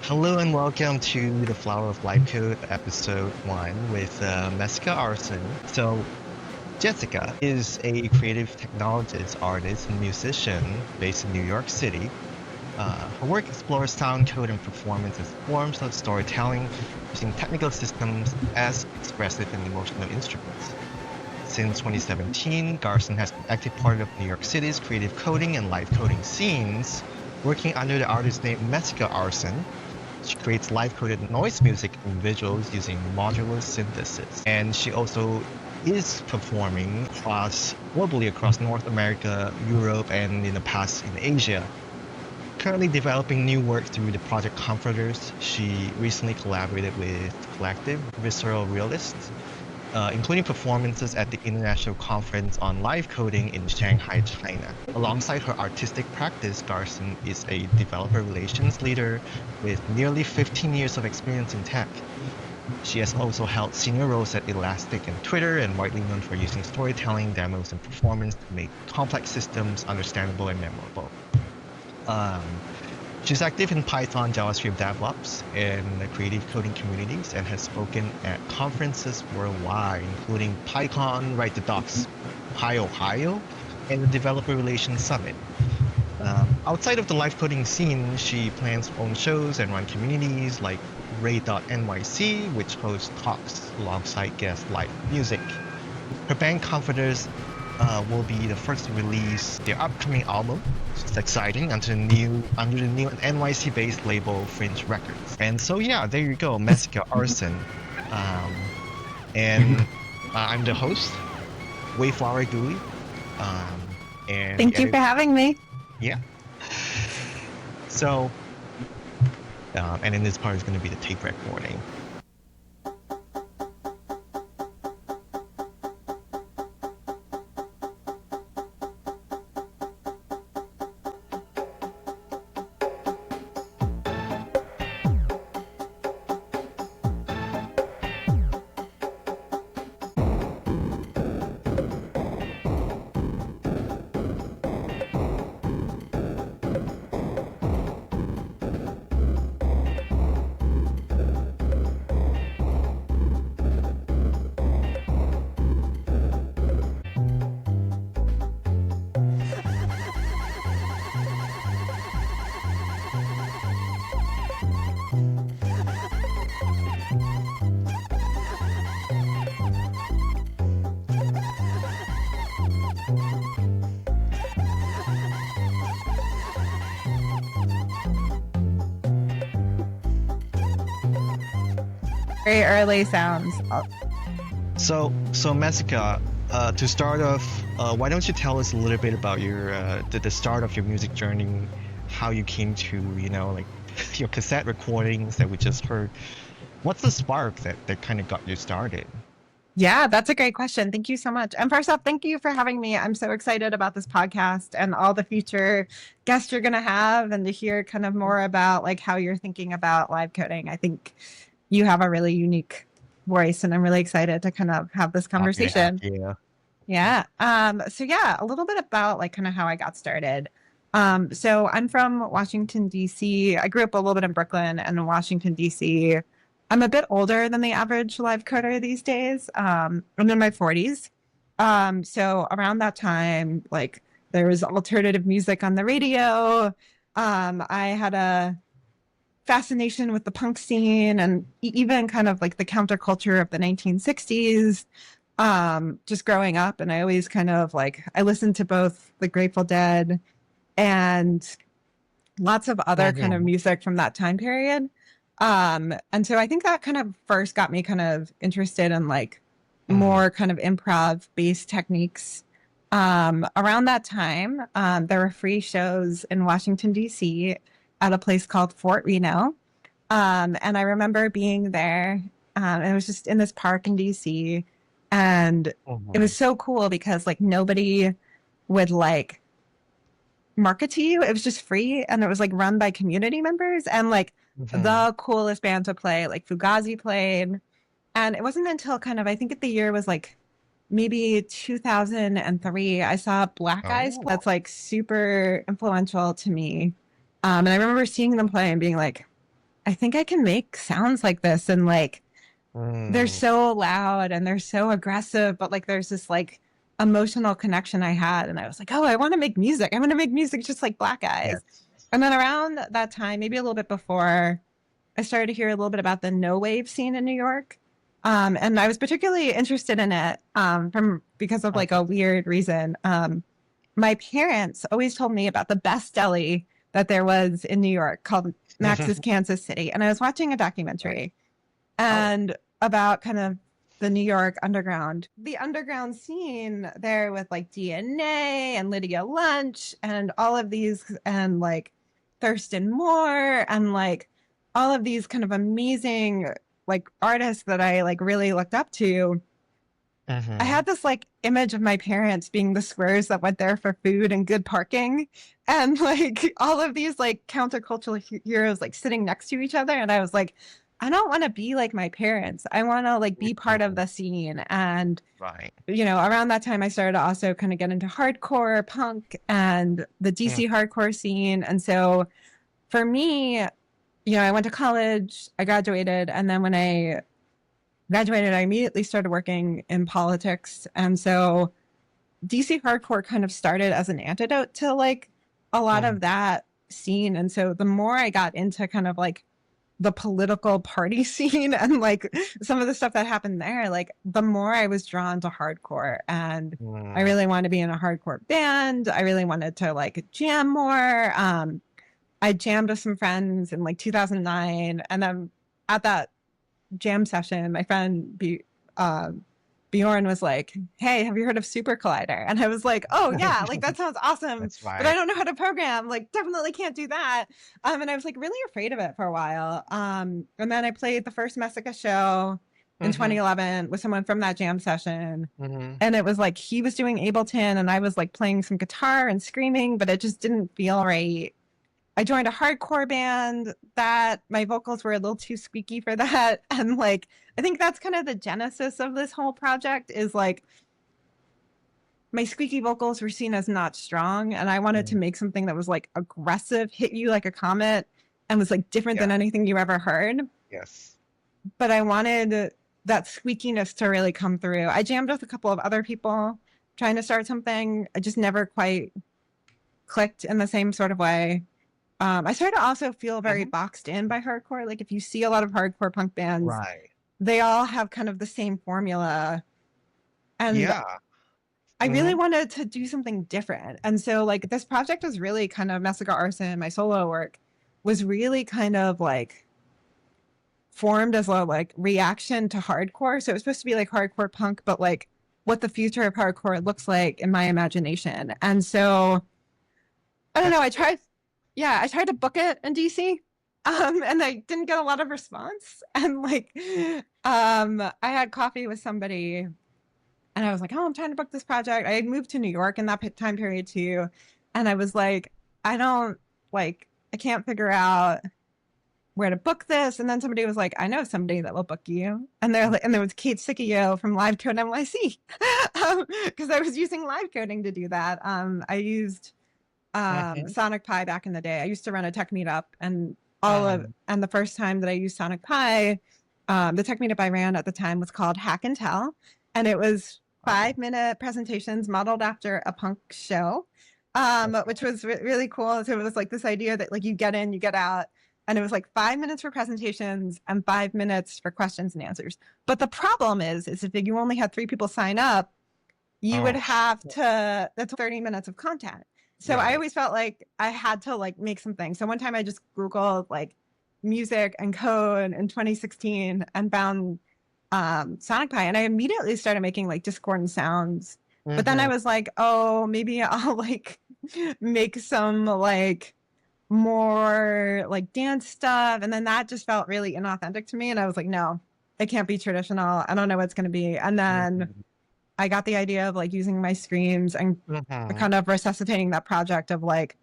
Hello and welcome to the Flower of Livecode episode 1 with Messica Arson. So, Jessica is a creative technologist, artist, and musician based in New York City. Her work explores sound, code, and performance as forms of storytelling using technical systems as expressive and emotional instruments. Since 2017, Garson has been an active part of New York City's creative coding and live coding scenes, working under the artist name Messica Arson. She creates live-coded noise music and visuals using modular synthesis. And she also is performing globally across North America, Europe, and in the past in Asia. Currently developing new work through the project Comforters, she recently collaborated with collective Visceral Realists, including performances at the International Conference on Live Coding in Shanghai, China. Alongside her artistic practice, Garson is a developer relations leader with nearly 15 years of experience in tech. She has also held senior roles at Elastic and Twitter, and widely known for using storytelling, demos, and performance to make complex systems understandable and memorable. She's active in Python, JavaScript, DevOps, and the creative coding communities, and has spoken at conferences worldwide, including PyCon, Write the Docs, Ohio, and the Developer Relations Summit. Outside of the live coding scene, she plans her own shows and run communities like Ray.nyc, which hosts talks alongside guest live music. Her band Comforters will be the first to release their upcoming album. It's exciting under the new NYC-based label Fringe Records. And so yeah, there you go, Messica Arson. I'm the host, Wayflower Gooey. And Thank you for having me. Yeah. So, and then this part is going to be the tape recording. Very early sounds. So Messica, to start off, why don't you tell us a little bit about your the start of your music journey, how you came to, like your cassette recordings that we just heard. What's the spark that kind of got you started? Yeah, that's a great question. Thank you so much. And first off, thank you for having me. I'm so excited about this podcast and all the future guests you're going to have, and to hear kind of more about like how you're thinking about live coding. I think you have a really unique voice, and I'm really excited to kind of have this conversation. Yeah. So yeah, a little bit about like kind of how I got started. So I'm from Washington, D.C. I grew up a little bit in Brooklyn and in Washington, D.C. I'm a bit older than the average live coder these days. I'm in my 40s. So around that time, like there was alternative music on the radio. I had a fascination with the punk scene, and even kind of like the counterculture of the 1960s. Just growing up, and I always kind of like, I listened to both the Grateful Dead and lots of other kind of music from that time period. And so I think that kind of first got me kind of interested in like more kind of improv based techniques. Around that time, there were free shows in Washington, D.C. at a place called Fort Reno. And I remember being there. It was just in this park in D.C. And it was so cool because like nobody would like market to you. It was just free, and it was like run by community members, and like the coolest band to play, like Fugazi played. And it wasn't until kind of, I think the year was like maybe 2003, I saw Black Eyes. That's like super influential to me. And I remember seeing them play and being like, I think I can make sounds like this, and like they're Mm, so loud and they're so aggressive, but like there's this like emotional connection I had, and I was like, oh, I want to make music. I want to make music just like Black Eyes. yes. And then around that time, maybe a little bit before, I started to hear a little bit about the no wave scene in New York. And I was particularly interested in it from because of like Uh-huh. a weird reason. My parents always told me about the best deli that there was in New York called Max's Kansas City. And I was watching a Right. documentary Oh. and about kind of the New York underground, the underground scene there with like DNA and Lydia Lunch and all of these, and like Thurston Moore and like all of these kind of amazing like artists that I like really looked up to. I Mm-hmm. had this like image of my parents being the squares that went there for food and good parking, and like all of these like countercultural heroes like sitting next to each other. And I was like, I don't want to be like my parents. I want to like be part of Mm-hmm. the scene. And Right. around that time, I started to also kind of get into hardcore punk and the Mm, DC hardcore scene. And so for me, I went to college, I graduated, and then when I graduated, I immediately started working in politics. And so DC hardcore kind of started as an antidote to like a lot mm, of that scene. And so the more I got into kind of like the political party scene and like some of the stuff that happened there, like the more I was drawn to hardcore. And I mm. really wanted to be in a hardcore band. I really wanted to like jam more. I jammed with some friends in like 2009. And then at that jam session, my friend Bjorn was like, "Hey, have you heard of Super Collider?" And I was like, "Oh yeah, like that sounds awesome, That's but I right. don't know how to program. Like, definitely can't do that." And I was like really afraid of it for a while. And then I played the first Messica show in Mm-hmm. 2011 with someone from that jam session. Mm-hmm. And it was like he was doing Ableton and I was like playing some guitar and screaming, but it just didn't feel right. I joined a hardcore band that my vocals were a little too squeaky for that. And like, I think that's kind of the genesis of this whole project is like my squeaky vocals were seen as not strong. And I wanted to Mm. make something that was like aggressive, hit you like a comet, and was like different Yeah. than anything you ever heard. Yes. But I wanted that squeakiness to really come through. I jammed with a couple of other people trying to start something. I just never quite clicked in the same sort of way. I started to also feel very Mm-hmm. boxed in by hardcore. Like if you see a lot of hardcore punk bands, Right. they all have kind of the same formula. And Yeah. I really Mm-hmm. wanted to do something different. And so like this project was really kind of Messica Arson, my solo work was really kind of like formed as a like reaction to hardcore. So it was supposed to be like hardcore punk, but like what the future of hardcore looks like in my imagination. And so I don't know. That's cool. I tried to book it in DC, and I didn't get a lot of response. And like, I had coffee with somebody, and I was like, "Oh, I'm trying to book this project." I had moved to New York in that time period too, and I was like, "I don't like, I can't figure out where to book this." And then somebody was like, "I know somebody that will book you," and they're like, and there was Kate Siccio from Livecode NYC, because I was using Livecoding to do that. I used Mm-hmm. Sonic Pi back in the day. I used to run a tech meetup, and Mm-hmm. the first time that I used Sonic Pi, the tech meetup I ran at the time was called Hack and Tell, and it was Oh. 5-minute presentations modeled after a punk show, which was really cool. So it was like this idea that like you get in, you get out. And it was like 5 minutes for presentations and 5 minutes for questions and answers. But the problem is if you only had 3 people sign up, you would Oh. have to, that's 30 minutes of content. So I Right. always felt like I had to like make something. So one time I just Googled like music and code in 2016 and found Sonic Pi, and I immediately started making like discordant sounds. But then I Mm-hmm. was like, oh, maybe I'll like make some like more like dance stuff. And then that just felt really inauthentic to me. And I was like, no, it can't be traditional. I don't know what it's going to be. And then Mm-hmm. I got the idea of like using my screams and Mm-hmm. kind of resuscitating that project of like,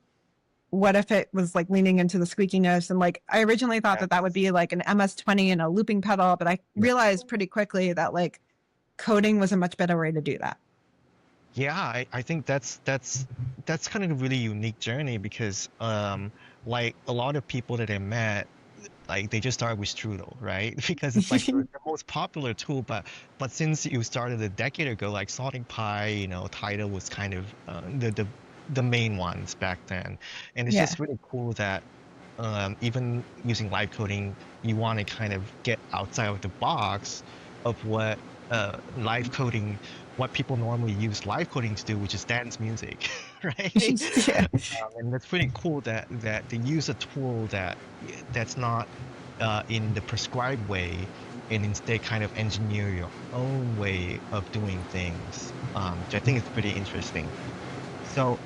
what if it was like leaning into the squeakiness? And like, I originally thought that that would Yes. be like an MS-20 and a looping pedal, but I Yes. realized pretty quickly that like coding was a much better way to do that. Yeah, I think that's kind of a really unique journey because like a lot of people that I met like they just started with Strudel, right? Because it's like the most popular tool, but since you started a decade ago, like Sonic Pi, Tidal was kind of the main ones back then, and it's Yeah. just really cool that even using live coding, you want to kind of get outside of the box of what live coding, what people normally use live coding to do, which is dance music, right? Yeah. And that's pretty cool that they use a tool that's not in the prescribed way, and instead kind of engineer your own way of doing things, which I think is pretty interesting. So,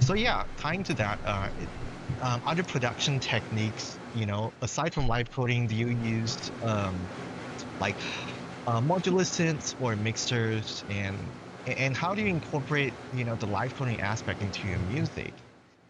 so yeah, tying to that, other production techniques, aside from live coding, do you use like modular synths or mixers, and how do you incorporate, the live coding aspect into your music?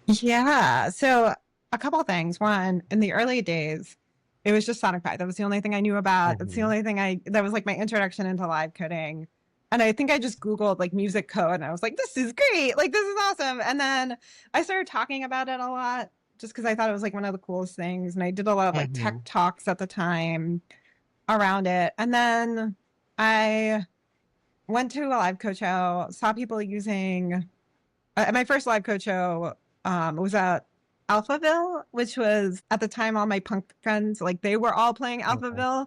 Yeah. So a couple of things. One, in the early days, it was just Sonic Pi. That was the only thing I knew about. That's the Hmm. only thing that was like my introduction into live coding. And I think I just Googled like music code and I was like, this is great. Like, this is awesome. And then I started talking about it a lot just because I thought it was like one of the coolest things. And I did a lot of like tech Hmm. talks at the time around it. And then I went to a live code show, saw people using my first live code show was at Alphaville, which was at the time all my punk friends, like they were all playing Hmm. Alphaville,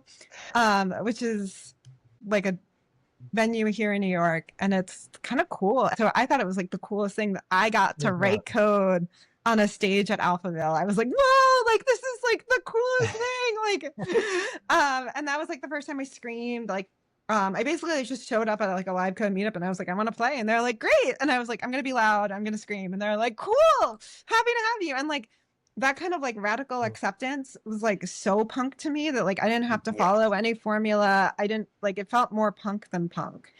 which is like a venue here in New York, and it's kind of cool. So I thought it was like the coolest thing that I got to write code on a stage at Alphaville. I was like, whoa, like this is like the coolest thing. And that was like the first time I screamed. I basically just showed up at like a live code meetup and I was like, I want to play. And they're like, great. And I was like, I'm gonna be loud, I'm gonna scream. And they're like, cool, happy to have you. And like that kind of like radical acceptance was like so punk to me that like I didn't have to follow Yes. any formula. I didn't like it felt more punk than punk.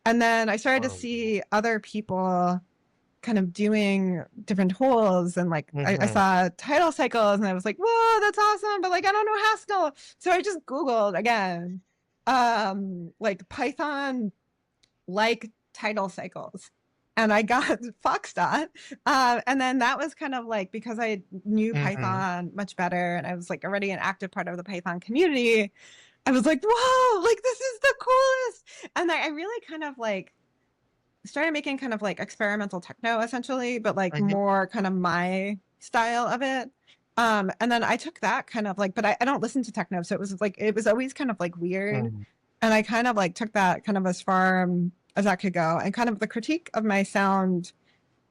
And then I started to Totally. see other people kind of doing different tools and like I Hmm. saw title cycles and I was like, whoa, that's awesome. But like I don't know Haskell. So I just Googled again, like Python like title cycles. And I got Foxdot. And then that was kind of like because I knew Hmm. Python much better and I was like already an active part of the Python community. I was like, whoa, like this is the coolest. And I really kind of like started making kind of like experimental techno essentially, but like Hmm. more kind of my style of it. And then I took that kind of like, but I don't listen to techno. So it was like, it was always kind of like weird. Hmm. And I kind of like took that kind of as far as that could go. And kind of the critique of my sound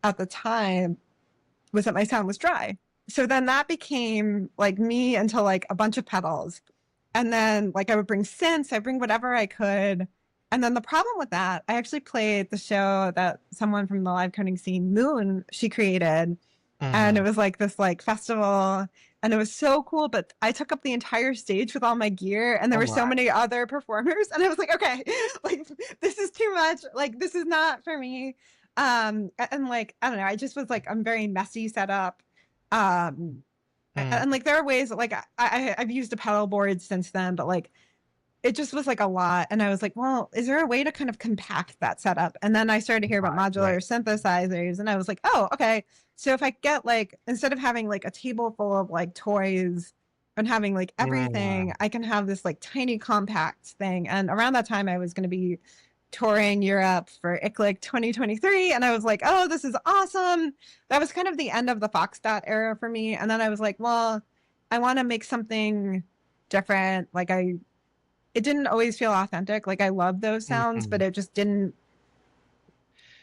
at the time was that my sound was dry. So then that became like me into like a bunch of pedals. And then like I would bring synths, I bring whatever I could. And then the problem with that, I actually played the show that someone from the live coding scene, Moon, she created. And it Hmm. was like this like festival and it was so cool. But I took up the entire stage with all my gear and there Oh were so my. many other performers. And I was like, okay, like this is too much. Like this is not for me. And like, I don't know, I just was like, I'm very messy setup. Um, Mm. and like there are ways that, like I've used a pedal board since then, but like it just was like a lot. And I was like, well, is there a way to kind of compact that setup? And then I started to hear about Right, modular right. synthesizers, and I was like, oh, okay. So if I get like instead of having like a table full of like toys and having like everything, Mm. I can have this like tiny compact thing. And around that time, I was going to be touring Europe for ICLIC 2023. And I was like, oh, this is awesome. That was kind of the end of the Foxdot era for me. And then I was like, well, I want to make something different. It didn't always feel authentic. Like I love those sounds, but Mhm.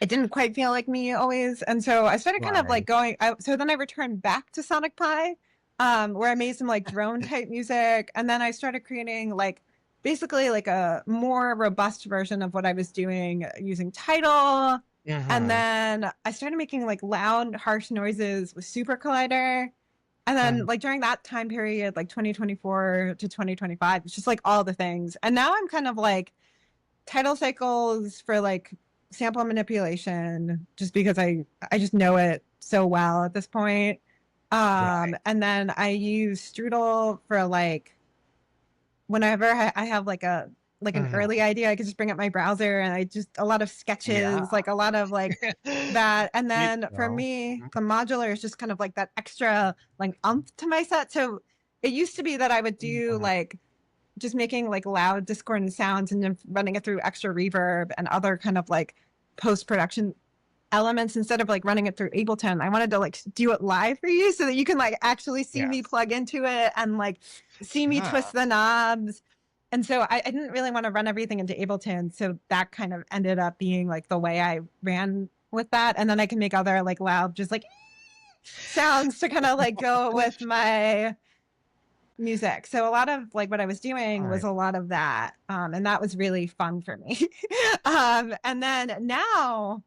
it didn't quite feel like me always. And so I started kind of like Right. so then I returned back to Sonic Pi, where I made some like drone type music. And then I started creating like basically like a more robust version of what I was doing using Tidal. And Mhm. then I started making like loud, harsh noises with Super Collider. And then Mhm. like during that time period, like 2024 to 2025, it's just like all the things. And now I'm kind of like title cycles for like sample manipulation just because I just know it so well at this point. Right. And then I use Strudel for like whenever I have like an Mhm. early idea, I can just bring up my browser and I just a lot of Yeah. sketches, like a lot of like that. And You then for know. me, Mhm. the modular is just kind of like that extra like umph to my set. So it used to be that I would do Mhm. like just making like loud discordant sounds and then running it through extra reverb and other kind of like post-production elements instead of like running it through Ableton. I wanted to like do it live for you so that you can like actually see me Yes. plug into it and like see me Yeah. twist the knobs. And so I didn't really want to run everything into Ableton. So that kind of ended up being like the way I ran with that. And then I can make other like loud, just like sounds to kind of like go with my music. So a lot of like what I was doing was Right. a lot of that. And that was really fun for me. And then now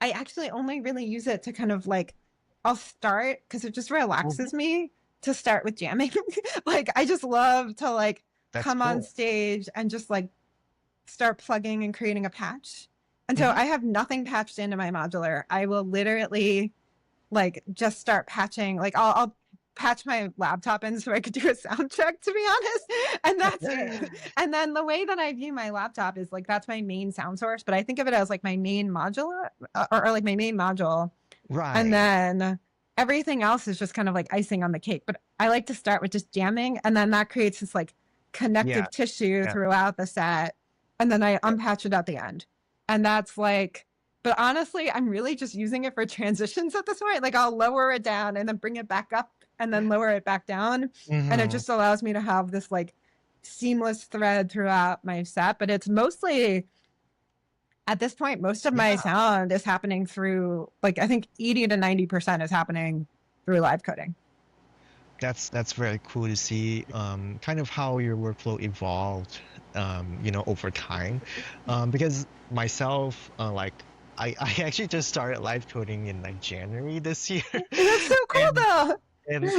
I actually only really use it to kind of like, I'll start because it just Mhm. relaxes me to start with jamming. Like I just love to like That's come on cool. stage and just like start plugging and creating a patch. And so Hmm. I have nothing patched into my modular. I will literally like just start patching. Like I'll patch my laptop in so I could do a sound check, to be honest. And that's it. And then the way that I view my laptop is like that's my main sound source, but I think of it as like my main modular or like my main module. And Right. then everything else is just kind of like icing on the cake. But I like to start with just jamming, and then that creates this like Yeah. connective tissue Yeah. throughout the set. And then I Yeah. unpatch it at the end. And that's like, but honestly, I'm really just using it for transitions at this point. Like I'll lower it down and then bring it back up and then lower it back down. And it Hmm. just allows me to have this like seamless thread throughout my set. But it's mostly at this point, most of my Yeah. sound is happening through like I think 80 to 90% is happening through live coding. That's very cool to see kind of how your workflow evolved over time. Because myself like I actually just started live coding in like January this year. That's so cool and though.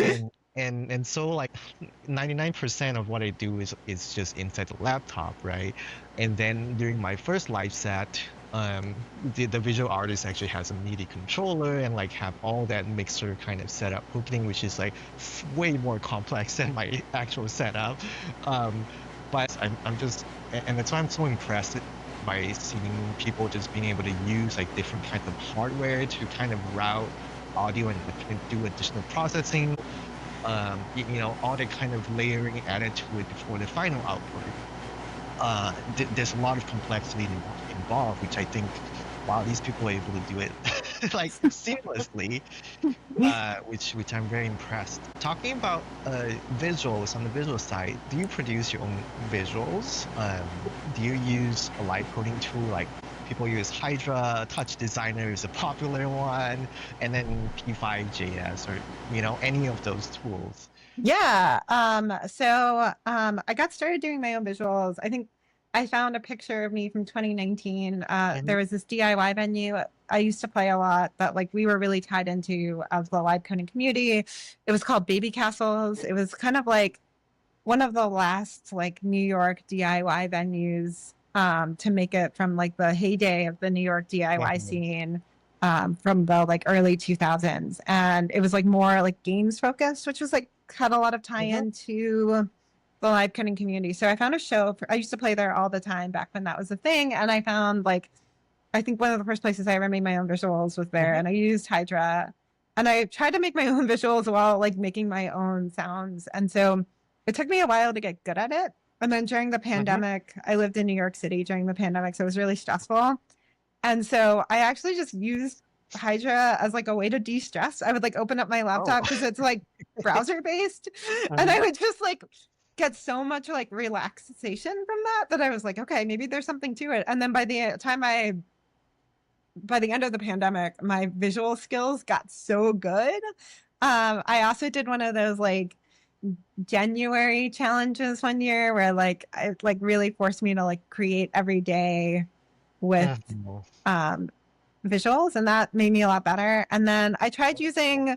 and and and so like 99% of what I do is just inside the laptop, right? And then during my first live set, the visual artist actually has a MIDI controller and like have all that mixer kind of setup hooking, which is like way more complex than my actual setup. Um, but I'm just and that's why I'm so impressed by seeing people just being able to use like different kinds of hardware to kind of route audio and do additional processing, all the kind of layering added to it before the final output. There's a lot of complexity involved, which I think, wow, these people are able to do it like seamlessly, which I'm very impressed. Talking about visuals on the visual side, do you produce your own visuals? Do you use a live coding tool like people use Hydra, Touch Designer is a popular one, and then P5JS or any of those tools? Yeah. I got started doing my own visuals. I think I found a picture of me from 2019. Mhm. There was this DIY venue I used to play a lot that like we were really tied into of the live coding community. It was called Baby Castles. It was kind of like one of the last like New York DIY venues to make it from like the heyday of the New York DIY Mhm. scene from the like early 2000s. And it was like more like games focused, which was like had a lot of tie Mhm. into the live coding community. So I found a show. I used to play there all the time back when that was a thing. And I found like, I think one of the first places I ever made my own visuals was there. Mhm. And I used Hydra. And I tried to make my own visuals while like making my own sounds. And so it took me a while to get good at it. And then during the Mhm. pandemic, I lived in New York City during the pandemic. So it was really stressful. And so I actually just used Hydra as like a way to de-stress. I would like open up my Oh. laptop because it's like browser based. And Mhm. I would just like get so much like relaxation from that I was like, okay, maybe there's something to it. And then by the end of the pandemic, my visual skills got so good. I also did one of those like January challenges one year where like it like really forced me to like create every day with Mhm. um visuals, and that made me a lot better. And then I tried using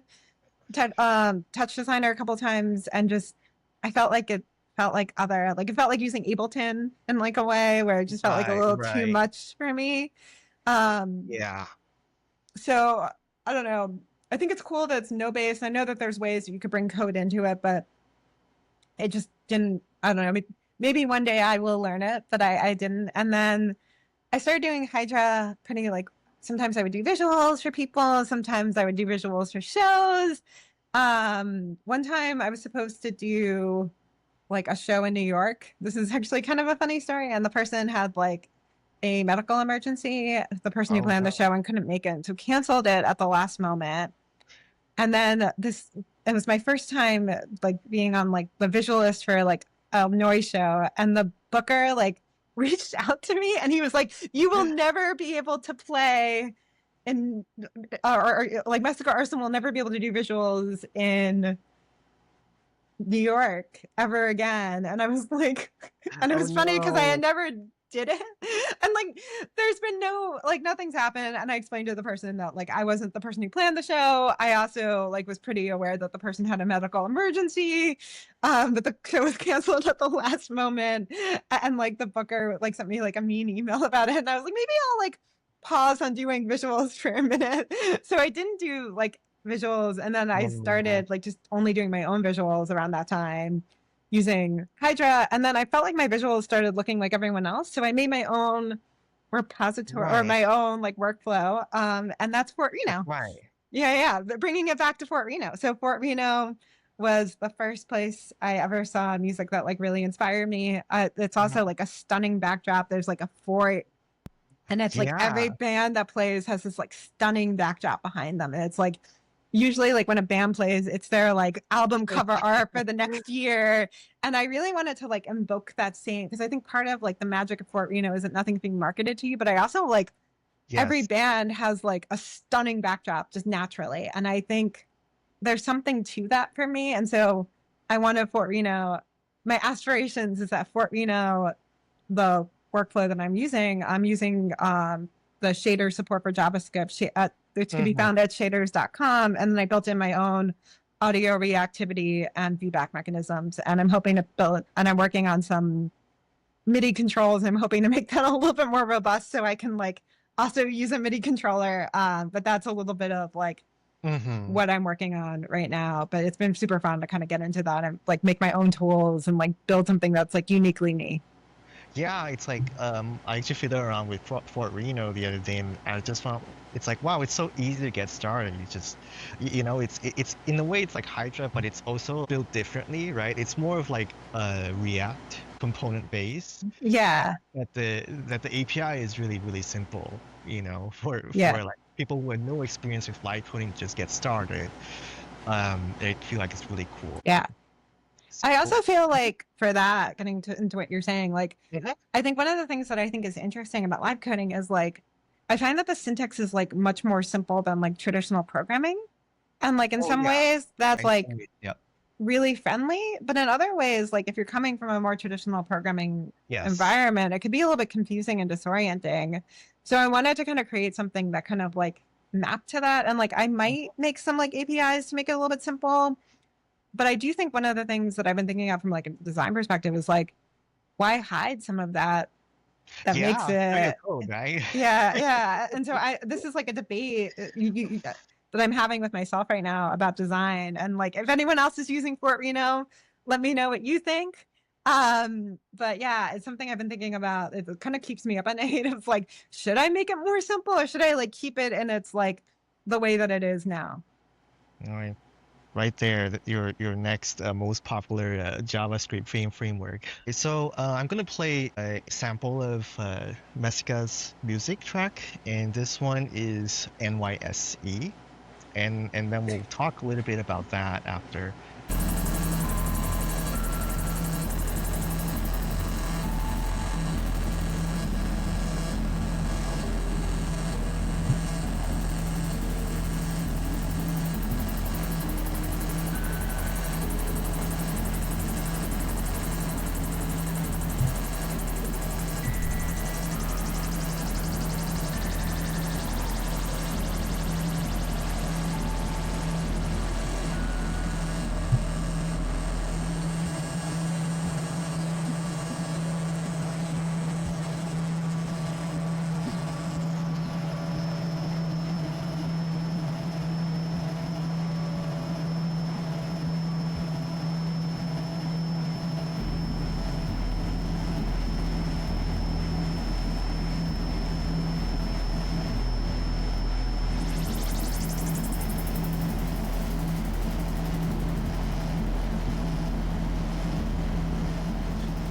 Touch Designer a couple times, and just I felt like it felt like other like it felt like using Ableton in like a way where it just felt like a Right, little too right. much for me. Um, Yeah. so I don't know. I think it's cool that it's no base. I know that there's ways you could bring code into it, but it just didn't. I don't know. Maybe one day I will learn it, but I didn't. And then I started doing Hydra, putting like sometimes I would do visuals for people, sometimes I would do visuals for shows. One time I was supposed to do like a show in New York. This is actually kind of a funny story. And the person had like a medical emergency, the person who Oh planned the no. show and couldn't make it. So canceled it at the last moment. And then it was my first time like being on like the visualist for like a noise show. And the booker like reached out to me and he was like, you will never be able to play in, like Messica Arson will never be able to do visuals in New York ever again. And I was like, and it Oh was funny because I had no. never did it. And like, there's been no, like, nothing's happened. And I explained to the person that like, I wasn't the person who planned the show. I also like was pretty aware that the person had a medical emergency. But the show was canceled at the last moment. And like the booker like sent me like a mean email about it. And I was like, maybe I'll like pause on doing visuals for a minute. So I didn't do like visuals, and then I Oh no. started like just only doing my own visuals around that time using Hydra, and then I felt like my visuals started looking like everyone else, so I made my own repository or Right. my own like workflow, and that's Fort Reno. Right. Yeah, bringing it back to Fort Reno. So Fort Reno was the first place I ever saw music that like really inspired me. It's also like a stunning backdrop. There's like a fort, and it's like every Yeah. band that plays has this like stunning backdrop behind them, and it's like usually like when a band plays, it's their like album cover art for the next year. And I really wanted to like invoke that same, because I think part of like the magic of Fort Reno isn't nothing being marketed to you, but I also like every Yes. band has like a stunning backdrop just naturally. And I think there's something to that for me. And so I wanted Fort Reno, my aspirations is that Fort Reno, the workflow that I'm using the shader support for JavaScript, which can be Hmm. found at shaders.com. And then I built in my own audio reactivity and feedback mechanisms. And I'm hoping to build, and I'm working on some MIDI controls. I'm hoping to make that a little bit more robust so I can like also use a MIDI controller. But that's a little bit of like Hmm. what I'm working on right now. But it's been super fun to kind of get into that and like make my own tools and like build something that's like uniquely me. Yeah, it's like I actually fiddled around with Fort Reno the other day, and I just found it's like wow, it's so easy to get started. You just you know, it's in a way it's like Hydra, but it's also built differently, right? It's more of like React component base. Yeah. That the API is really simple, you know, Yeah. for like people who have no experience with live coding to just get started. They feel like it's really cool. Yeah. I Cool. also feel like for that, getting into what you're saying, like, Mhm. I think one of the things that I think is interesting about live coding is like, I find that the syntax is like much more simple than like traditional programming. And like in Oh some yeah, ways, that's I like agree. Yep. really friendly. But in other ways, like if you're coming from a more traditional programming Yes. environment, it could be a little bit confusing and disorienting. So I wanted to kind of create something that kind of like mapped to that. And like I might make some like APIs to make it a little bit simple. But I do think one of the things that I've been thinking of from like a design perspective is like, why hide some of that makes Yeah, show your it, code, right? yeah. And so this is like a debate that I'm having with myself right now about design. And like, if anyone else is using Fort Reno, let me know what you think. But yeah, it's something I've been thinking about. It kind of keeps me up at night. It's like, should I make it more simple or should I like keep it in its like the way that it is now? All right, right there, your next most popular JavaScript framework. So I'm gonna play a sample of Messica's music track, and this one is NYSE, and then we'll talk a little bit about that after.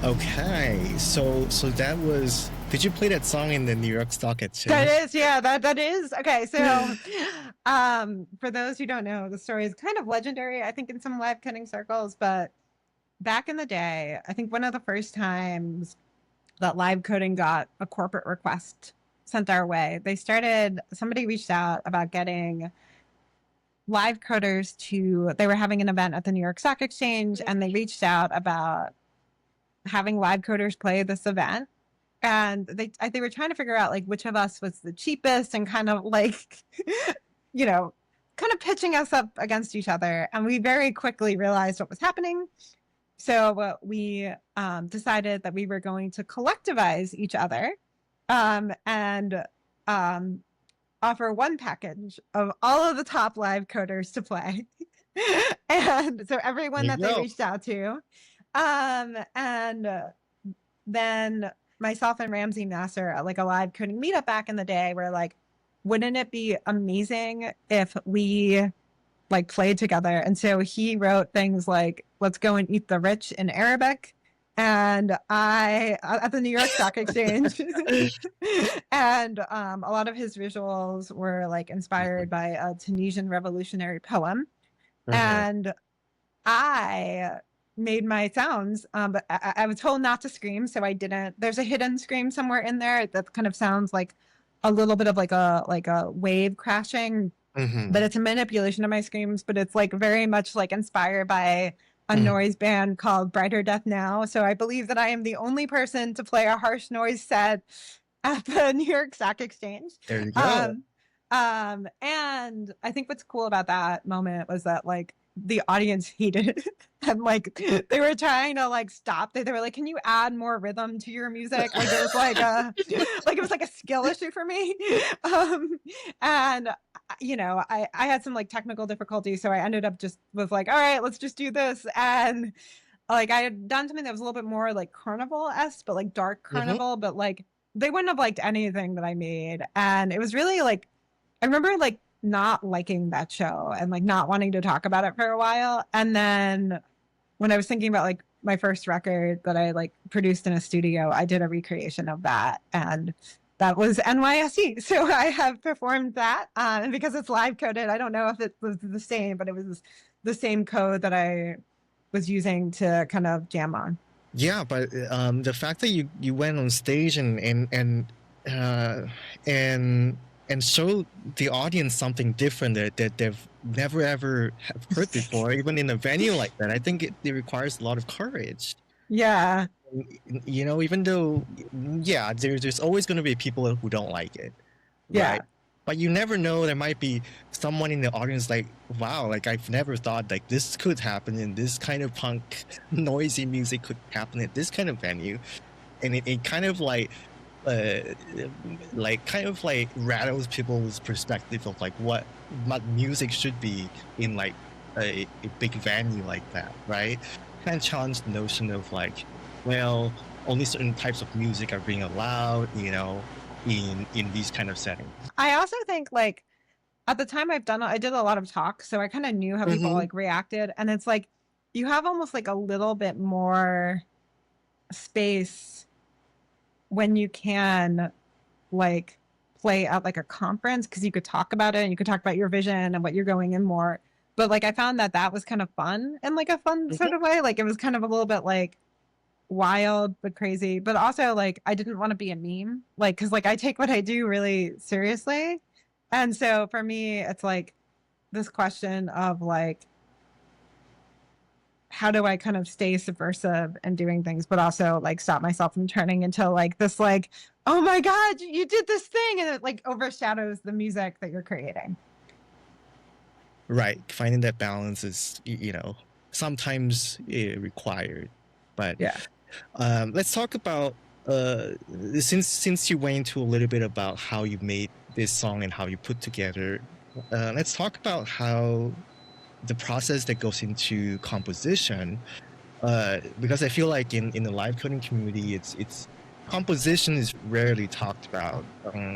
Okay, so that was. Did you play that song in the New York Stock Exchange? That is, yeah, that is. Okay, so for those who don't know, the story is kind of legendary, I think, in some live coding circles, but back in the day, I think one of the first times that live coding got a corporate request sent our way, somebody reached out about getting live coders they were having an event at the New York Stock Exchange, and they reached out about having live coders play this event. And they were trying to figure out like which of us was the cheapest, and kind of like, kind of pitching us up against each other. And we very quickly realized what was happening. So we decided that we were going to collectivize each other, and offer one package of all of the top live coders to play. And so everyone that they reached out to, and then myself and Ramsey Nasser at like a live coding meetup back in the day, were like, wouldn't it be amazing if we like played together? And so he wrote things like, let's go and eat the rich in Arabic. And I at the New York Stock Exchange, and a lot of his visuals were like inspired by a Tunisian revolutionary poem. And I made my sounds, but I was told not to scream, so I didn't. There's a hidden scream somewhere in there that kind of sounds like a little bit of like a wave crashing, but it's a manipulation of my screams. But it's like very much like inspired by a noise band called Brighter Death Now. So I believe that I am the only person to play a harsh noise set at the New York Stock Exchange. There you go. And I think what's cool about that moment was that like the audience hated it. And like they were trying to like stop. They were like, "Can you add more rhythm to your music?" Like it was like it was like a skill issue for me. And I had some like technical difficulties, so I ended up just was like, all right, let's just do this. And like I had done something that was a little bit more like carnival-esque, but like dark carnival, but like they wouldn't have liked anything that I made. And it was really like, I remember like not liking that show and like not wanting to talk about it for a while. And then when I was thinking about like my first record that I like produced in a studio, I did a recreation of that, and that was NYSE. So I have performed that, and because it's live coded, I don't know if it was the same, but it was the same code that I was using to kind of jam on. Yeah, but the fact that you went on stage and show the audience something different that they've never ever have heard before, even in a venue like that, I think it requires a lot of courage. Yeah. Even though, yeah, there's always going to be people who don't like it. Yeah. Right? But you never know, there might be someone in the audience like, wow, like I've never thought like this could happen, and this kind of punk noisy music could happen at this kind of venue. And it kind of like rattles people's perspective of like what music should be in like a big venue like that, right? Kind of challenge the notion of like, well, only certain types of music are being allowed, in these kind of settings. I also think like at the time I did a lot of talks, so I kind of knew how people like reacted, and it's like you have almost like a little bit more space when you can like play at like a conference, because you could talk about it and you could talk about your vision and what you're going in more. But like I found that was kind of fun in like a fun sort of way. Like it was kind of a little bit like wild but crazy, but also like I didn't want to be a meme, like because like I take what I do really seriously. And so for me it's like this question of like, how do I kind of stay subversive and doing things, but also like stop myself from turning into like this, like, oh my God, you did this thing, and it like overshadows the music that you're creating. Right. Finding that balance is, sometimes required. But yeah. Let's talk about, since you went into a little bit about how you made this song and how you put together, let's talk about how the process that goes into composition, because I feel like in the live coding community, it's composition is rarely talked about,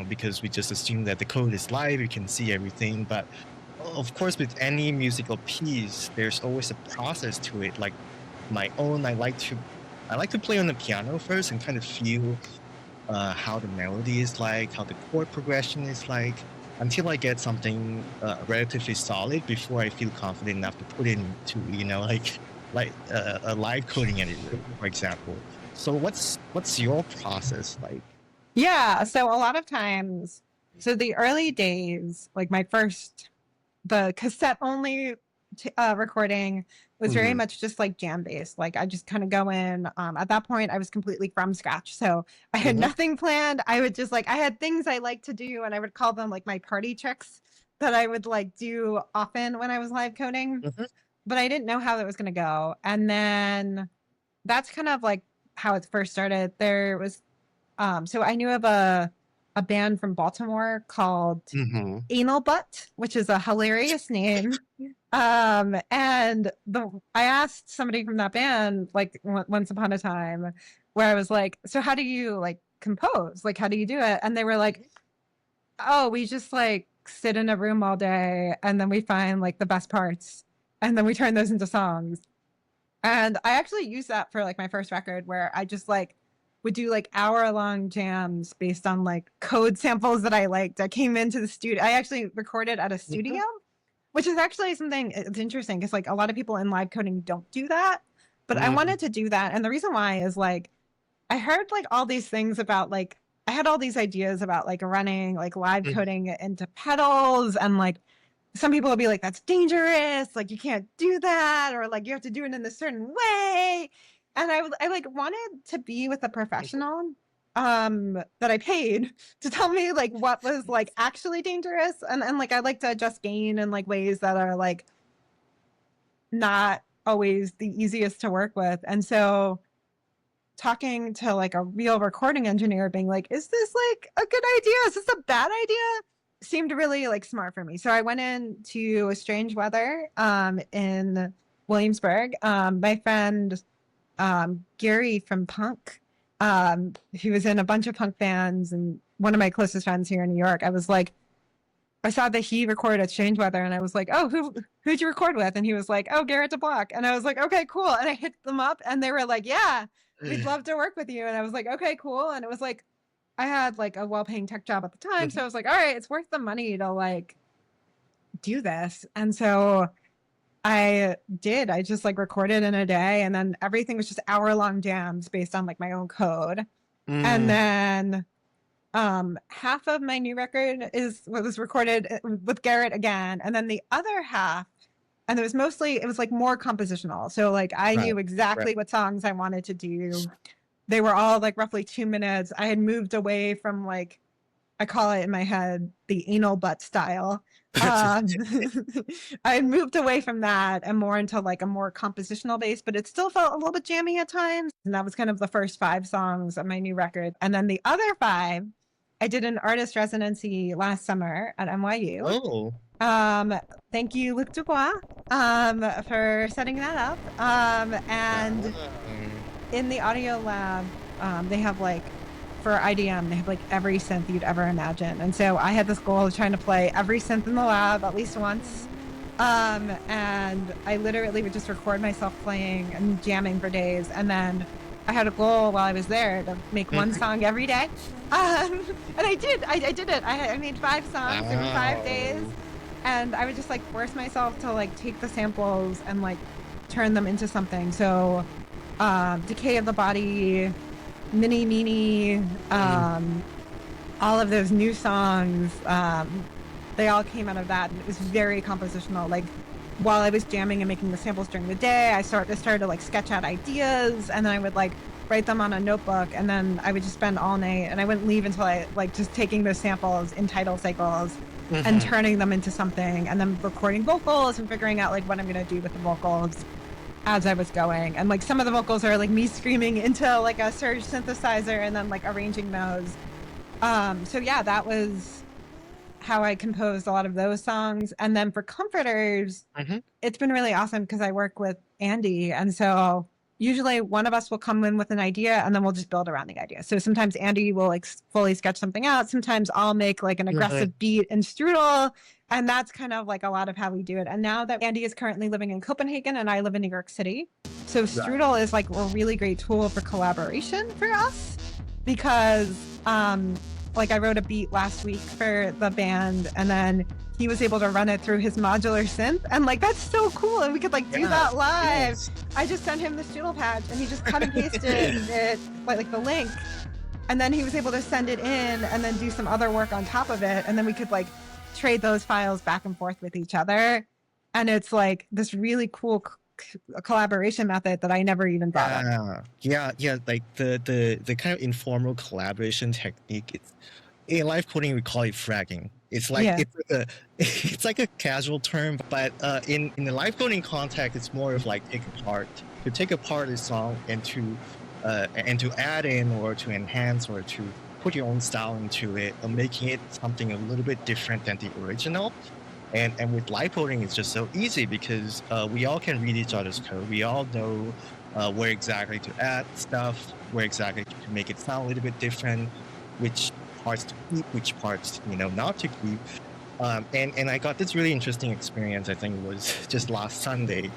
because we just assume that the code is live, you can see everything. But of course, with any musical piece, there's always a process to it. Like my own, I like to I like to play on the piano first and kind of feel how the melody is like, how the chord progression is like, until I get something relatively solid before I feel confident enough to put into, a live coding editor, for example. So what's your process like? Yeah. So a lot of times, so the early days, like the cassette only recording was very Mm-hmm. much just like jam based. Like I just kind of go in. At that point, I was completely from scratch. So I had Mm-hmm. nothing planned. I would just I had things I like to do, and I would call them like my party tricks that I would like do often when I was live coding. Mm-hmm. But I didn't know how that was going to go. And then that's kind of like how it first started. There was so I knew of a band from Baltimore called Mm-hmm. Anal Butt, which is a hilarious name. And I asked somebody from that band like once upon a time, where I was like, "So how do you like compose? Like, how do you do it?" And they were like, "Oh, we just like sit in a room all day, and then we find like the best parts, and then we turn those into songs." And I actually used that for like my first record, where I just like would do like hour-long jams based on like code samples that I liked. I came into the studio. I actually recorded at a studio, which is actually something it's interesting because like a lot of people in live coding don't do that. But I Mm-hmm. wanted to do that. And the reason why is like I heard like all these things about like I had all these ideas about like running like live coding into pedals, and like some people will be like, that's dangerous. Like you can't do that. Or like you have to do it in a certain way. And I like wanted to be with a professional that I paid to tell me like what was like actually dangerous. And like I like to adjust gain in like ways that are like not always the easiest to work with. And so talking to like a real recording engineer being like, is this like a good idea? Is this a bad idea? Seemed really like smart for me. So I went into a strange weather in Williamsburg. My friend Gary from Punk, he was in a bunch of punk bands, and one of my closest friends here in New York. I was like, I saw that he recorded at Strange Weather, and I was like, "Oh, who'd you record with?" And he was like, "Oh, Garrett DeBlock." And I was like, "Okay, cool." And I hit them up, and they were like, "Yeah, we'd love to work with you." And I was like, "Okay, cool." And it was like, I had like a well-paying tech job at the time, so I was like, "All right, it's worth the money to like do this." And so I did. I just like recorded in a day, and then everything was just hour-long jams based on like my own code. And Mm-hmm. then half of my new record is what was recorded with Garrett again, and then the other half, and it was like more compositional, so like I Right. knew exactly what songs I wanted to do. They were all like roughly 2 minutes. I had moved away from like, I call it in my head the anal butt style. um I had moved away from that and more into like a more compositional base, but it still felt a little bit jammy at times. And that was kind of the first 5 songs of my new record, and then the other 5 I did an artist residency last summer at NYU. Oh. um Thank you, Luc Dubois, for setting that up. And in the audio lab, they have like, for IDM, they have like every synth you'd ever imagine. And so I had this goal of trying to play every synth in the lab at least once. And I literally would just record myself playing and jamming for days. And then I had a goal while I was there to make one song every day. And I did. I did it. I made 5 songs in 5 days. And I would just like force myself to like take the samples and like turn them into something. So Decay of the Body, Mini Meanie, all of those new songs, they all came out of that. And it was very compositional. Like while I was jamming and making the samples during the day, I started to like sketch out ideas, and then I would like write them on a notebook, and then I would just spend all night, and I wouldn't leave until I like just taking those samples in title cycles and turning them into something, and then recording vocals and figuring out like what I'm gonna do with the vocals as I was going. And like some of the vocals are like me screaming into like a surge synthesizer and then like arranging those. So yeah, that was how I composed a lot of those songs. And then for Comforters, it's been really awesome because I work with Andy, and so usually one of us will come in with an idea and then we'll just build around the idea. So sometimes Andy will like fully sketch something out. Sometimes I'll make like an aggressive beat and strudel. And that's kind of like a lot of how we do it. And now that Andy is currently living in Copenhagen and I live in New York City, So Strudel is like a really great tool for collaboration for us because like I wrote a beat last week for the band and then he was able to run it through his modular synth and like that's so cool and we could like do that live. Yes. I just sent him the Strudel patch and he just cut and pasted it like the link and then he was able to send it in and then do some other work on top of it and then we could like trade those files back and forth with each other and it's like this really cool collaboration method that I never even thought of. Yeah. Like the kind of informal collaboration technique. It's in live coding we call it fragging. It's like it's like a casual term, but in the live coding context, it's more of like take apart a song and to add in or to enhance or to put your own style into it, or making it something a little bit different than the original. And with live coding, it's just so easy because we all can read each other's code. We all know where exactly to add stuff, where exactly to make it sound a little bit different, which parts to keep, which parts not to keep. And I got this really interesting experience. I think it was just last Sunday,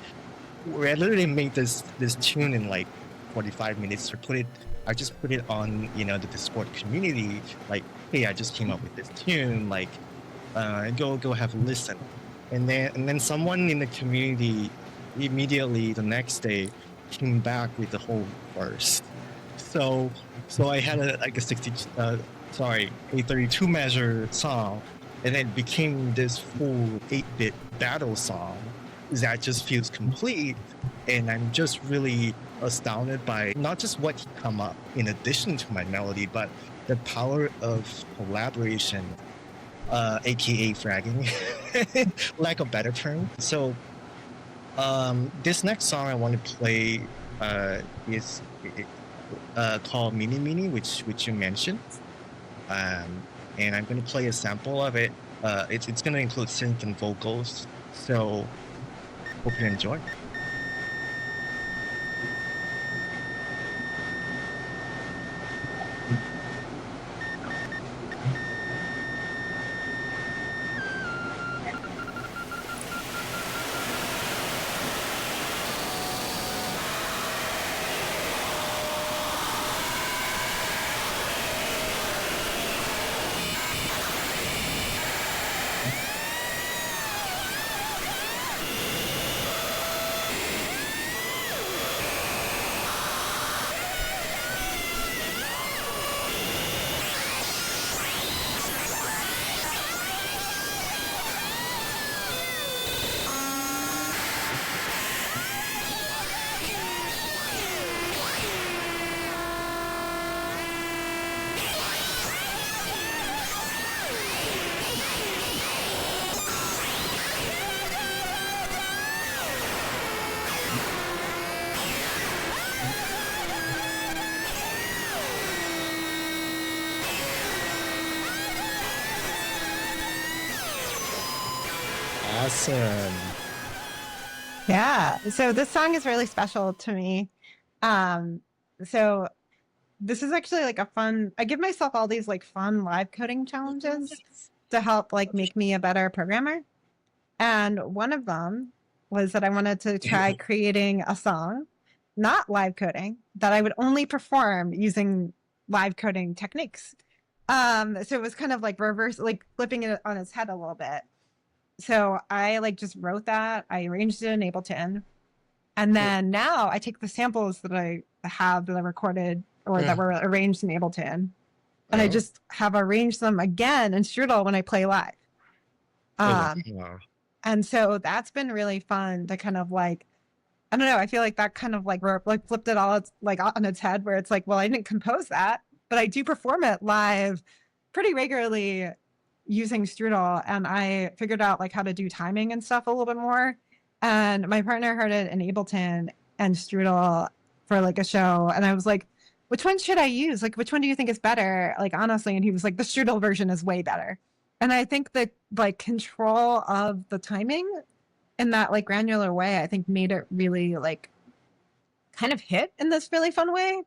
where I literally made this tune in like 45 minutes. I just put it on the Discord community. Like, hey, I just came up with this tune. Like. Go have a listen, and then someone in the community immediately the next day came back with the whole verse. So I had a 32 measure song, and it became this full 8-bit battle song that just feels complete. And I'm just really astounded by not just what he come up in addition to my melody, but the power of collaboration. AKA fragging, lack of better term. So this next song I want to play is called Mini Mini, which you mentioned, and I'm going to play a sample of it. It's going to include synth and vocals, so hope you enjoy. Awesome. Yeah. So this song is really special to me. So this is actually like I give myself all these like fun live coding challenges to help like make me a better programmer. And one of them was that I wanted to try creating a song, not live coding, that I would only perform using live coding techniques. So it was kind of like like flipping it on its head a little bit. So I like just wrote that. I arranged it in Ableton. And then now I take the samples that I have that I recorded or that were arranged in Ableton. And I just have arranged them again in Strudel when I play live. And so that's been really fun to kind of like, I don't know, I feel like that kind of like flipped it all like on its head where it's like, well, I didn't compose that, but I do perform it live pretty regularly using Strudel, and I figured out like how to do timing and stuff a little bit more. And my partner heard it in Ableton and Strudel for like a show, and I was like, which one should I use? Like, which one do you think is better? Like, honestly, and he was like, the Strudel version is way better. And I think that like control of the timing in that like granular way, I think made it really like kind of hit in this really fun way.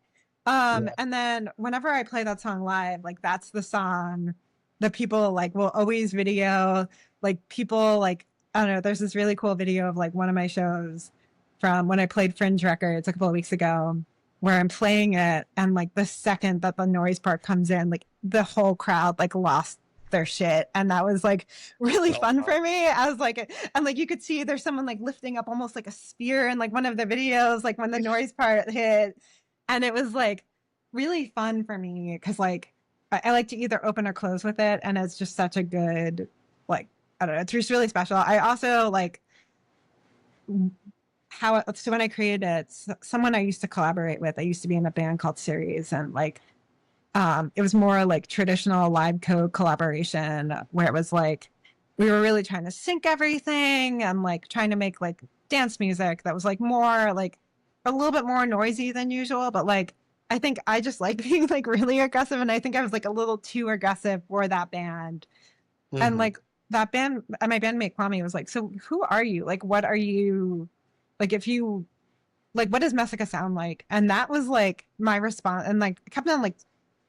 And then whenever I play that song live, like that's the song that people like will always video. Like people like, I don't know, there's this really cool video of like one of my shows from when I played Fringe Records a couple of weeks ago, where I'm playing it, and like the second that the noise part comes in, like the whole crowd like lost their shit, and that was like really fun for me. I was like, and like you could see there's someone like lifting up almost like a spear in like one of the videos, like when the noise part hit, and it was like really fun for me because like I like to either open or close with it, and it's just such a good like I don't know, it's just really special. I also like how so when I created it, someone I used to collaborate with, I used to be in a band called Series, and like it was more like traditional Livecode collaboration where it was like we were really trying to sync everything and like trying to make like dance music that was like more like a little bit more noisy than usual, but like I think I just like being like really aggressive, and I think I was like a little too aggressive for that band. And like that band, my bandmate Kwame was like, so who are you? Like, what are you like if you like what does Messica sound like? And that was like my response. And like I kept on like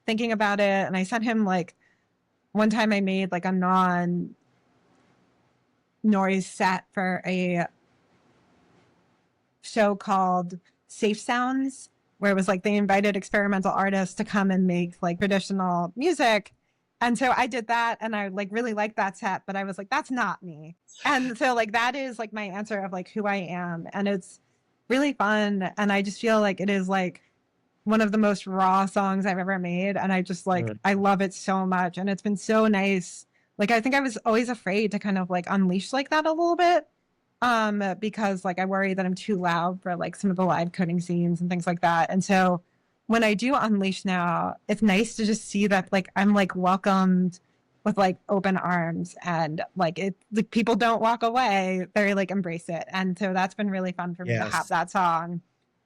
thinking about it. And I sent him like one time I made like a non noise set for a show called Safe Sounds, where it was like they invited experimental artists to come and make like traditional music. And so I did that, and I like really liked that set, but I was like, that's not me. And so like that is like my answer of like who I am. And it's really fun. And I just feel like it is like one of the most raw songs I've ever made. And I just like I love it so much. And it's been so nice. Like I think I was always afraid to kind of like unleash like that a little bit. Because like I worry that I'm too loud for like some of the live coding scenes and things like that. And so when I do unleash now, it's nice to just see that like I'm like welcomed with like open arms, and like it like people don't walk away, they like embrace it. And so that's been really fun for me to have that song.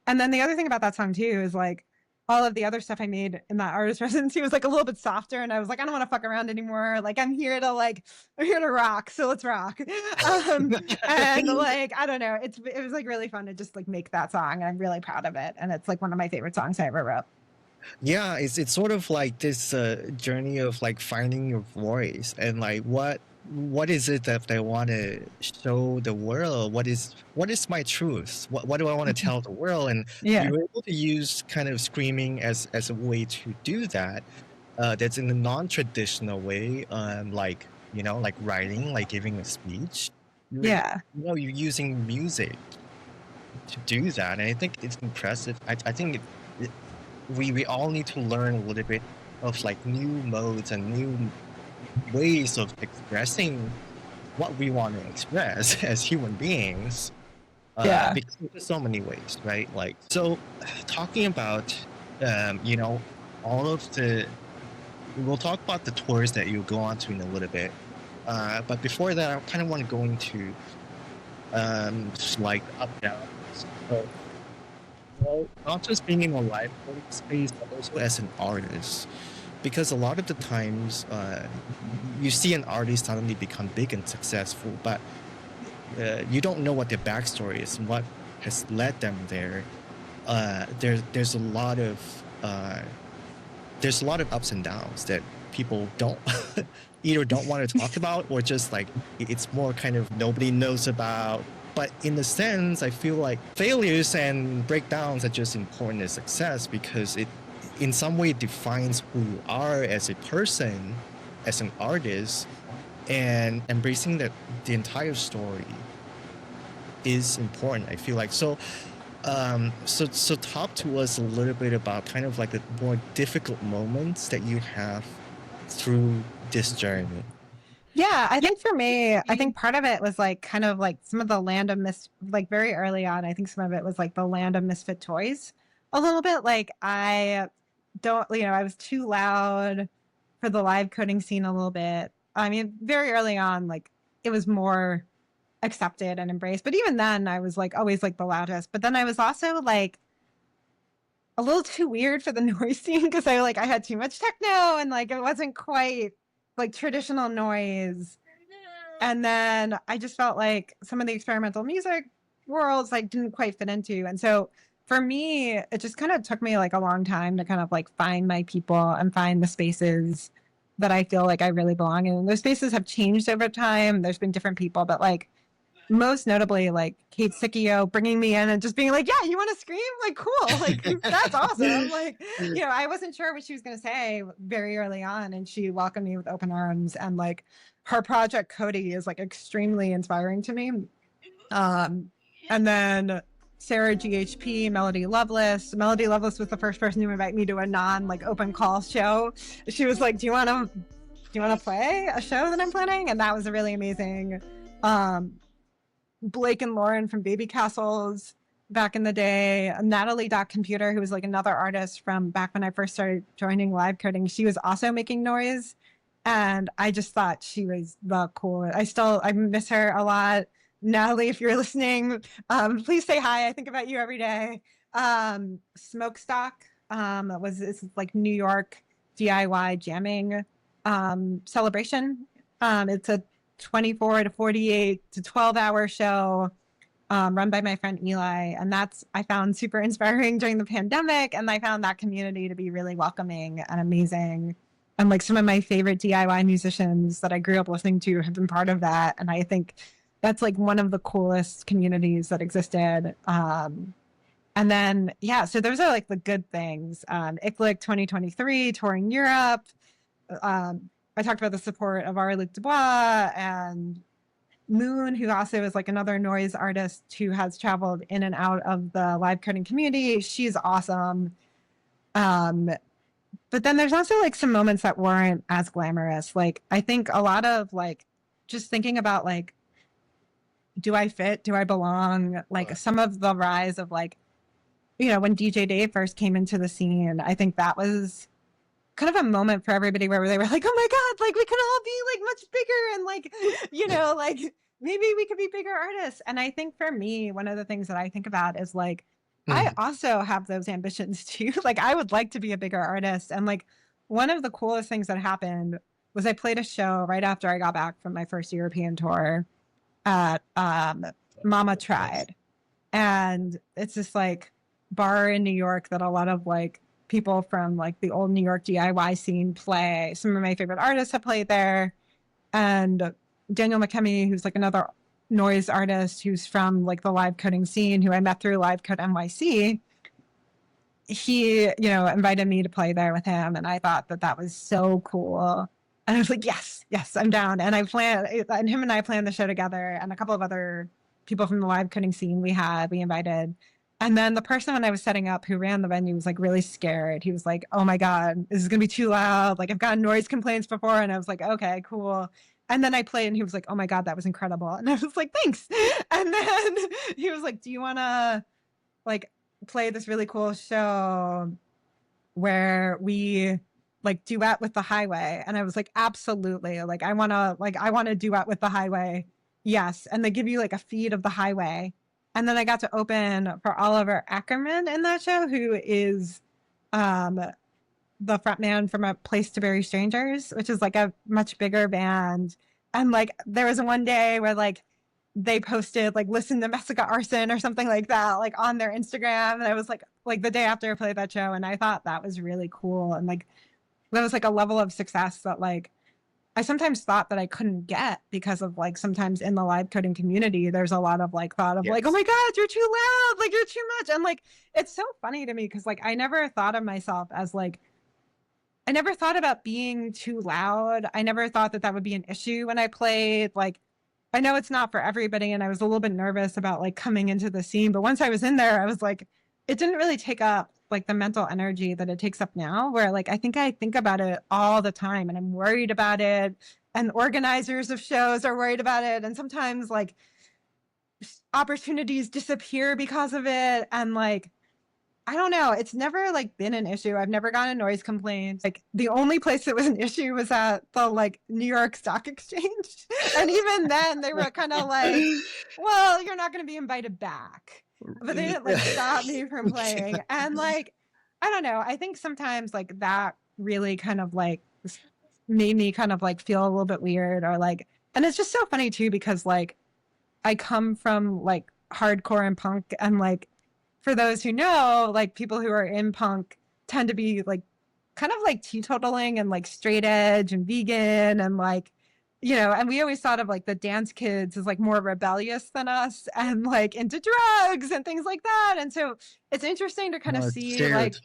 And then the other thing about that song too is like all of the other stuff I made in that artist residency was like a little bit softer, and I was like, I don't want to fuck around anymore. Like I'm here to rock, so let's rock. And like I don't know, it was like really fun to just like make that song, and I'm really proud of it. And it's like one of my favorite songs I ever wrote. Yeah, it's sort of like this journey of like finding your voice and like what is it that I want to show the world? What is my truth? What do I want to tell the world? And Yeah. you're able to use kind of screaming as a way to do that. That's in a non-traditional way, like you know, like writing, like giving a speech. Yeah. You know, you're using music to do that, and I think it's impressive. I think we all need to learn a little bit of like new modes and new ways of expressing what we want to express as human beings. Yeah. Because there's so many ways, right? Like, so talking about, you know, all of the, we'll talk about the tours that you go on to in a little bit. But before that, I kind of want to go into, like up down. So, well, not just being in a live space, but also as an artist. Because a lot of the times, you see an artist suddenly become big and successful, but you don't know what their backstory is, what has led them there. There's a lot of ups and downs that people don't either don't want to talk about, or just like it's more kind of nobody knows about. But in a sense, I feel like failures and breakdowns are just important as success, because it in some way defines who you are as a person, as an artist, and embracing the entire story is important, I feel like. So talk to us a little bit about kind of like the more difficult moments that you have through this journey. Yeah, I think for me, I think part of it was like kind of like some of the land of like very early on, I think some of it was like the land of misfit toys a little bit. Like I don't, you know, I was too loud for the live coding scene a little bit. I mean, very early on, like it was more accepted and embraced. But even then, I was like always like the loudest. But then I was also like a little too weird for the noise scene, because I had too much techno, and like it wasn't quite like traditional noise. And then I just felt like some of the experimental music worlds like didn't quite fit into. And so for me, it just kind of took me like a long time to kind of like find my people and find the spaces that I feel like I really belong in. And those spaces have changed over time. There's been different people, but like most notably like Kate Sicchio bringing me in and just being like, yeah, you want to scream? Like, cool. Like, that's awesome. Like, you know, I wasn't sure what she was going to say very early on. And she welcomed me with open arms. And like her project Cody is like extremely inspiring to me. And then Sarah GHP, Melody Loveless. Melody Loveless was the first person to invite me to a like open call show. She was like, do you want to play a show that I'm planning? And that was a really amazing. Blake and Lauren from Baby Castles back in the day, Natalie Computer, who was like another artist from back when I first started joining Livecoding. She was also making noise, and I just thought she was the coolest. I miss her a lot. Natalie, if you're listening, please say hi. I think about you every day. Smokestock it's like New York DIY jamming celebration. It's a 24 to 48 to 12-hour show run by my friend Eli. And I found super inspiring during the pandemic. And I found that community to be really welcoming and amazing. And like some of my favorite DIY musicians that I grew up listening to have been part of that. And I think that's like one of the coolest communities that existed. And then, yeah, so those are like the good things. ICLIC 2023, touring Europe. I talked about the support of Luc Dubois and Moon, who also is like another noise artist who has traveled in and out of the Livecoding community. She's awesome. But then there's also like some moments that weren't as glamorous. Like I think a lot of like just thinking about like, do I fit? Do I belong? Like some of the rise of like, you know, when DJ Dave first came into the scene, I think that was kind of a moment for everybody where they were like, oh my God, like we could all be like much bigger and like, you know, like maybe we could be bigger artists. And I think for me, one of the things that I think about is like, I also have those ambitions too. Like I would like to be a bigger artist. And like one of the coolest things that happened was I played a show right after I got back from my first European tour at Mama Tried. And it's this like bar in New York that a lot of like people from like the old New York DIY scene play. Some of my favorite artists have played there. And Daniel McKemmy, who's like another noise artist who's from like the Livecoding scene, who I met through Livecode NYC, he, you know, invited me to play there with him. And I thought that was so cool. And I was like, yes, I'm down. And him and I planned the show together, and a couple of other people from the Livecoding scene we invited. And then the person when I was setting up who ran the venue was like really scared. He was like, oh my God, this is going to be too loud. Like I've gotten noise complaints before. And I was like, okay, cool. And then I played and he was like, oh my God, that was incredible. And I was like, thanks. And then he was like, do you want to like play this really cool show where we like duet with the highway? And I was like, absolutely. Like, I want to duet with the highway. Yes. And they give you like a feed of the highway. And then I got to open for Oliver Ackerman in that show, who is the frontman from A Place to Bury Strangers, which is like a much bigger band. And like there was one day where like they posted like listen to Messica Arson or something like that, like on their Instagram. And I was like the day after I played that show, and I thought that was really cool. And like that was like a level of success that like I sometimes thought that I couldn't get, because of like sometimes in the Livecoding community, there's a lot of like thought of like, oh my God, you're too loud, like you're too much. And like, it's so funny to me because like I never thought of myself as like, I never thought about being too loud. I never thought that would be an issue when I played. Like, I know it's not for everybody, and I was a little bit nervous about like coming into the scene. But once I was in there, I was like, it didn't really take up like the mental energy that it takes up now, where like I think about it all the time and I'm worried about it, and organizers of shows are worried about it, and sometimes like opportunities disappear because of it. And like I don't know, it's never like been an issue. I've never gotten noise complaints. Like the only place that was an issue was at the like New York Stock Exchange. And even then they were kind of like, well, you're not going to be invited back. But they didn't like stop me from playing. And like, I don't know, I think sometimes like that really kind of like made me kind of like feel a little bit weird, or like, and it's just so funny too, because like I come from like hardcore and punk, and like for those who know, like people who are in punk tend to be like kind of like teetotaling and like straight edge and vegan, and like you know, and we always thought of like the dance kids as like more rebellious than us and like into drugs and things like that. And so it's interesting to kind of see like,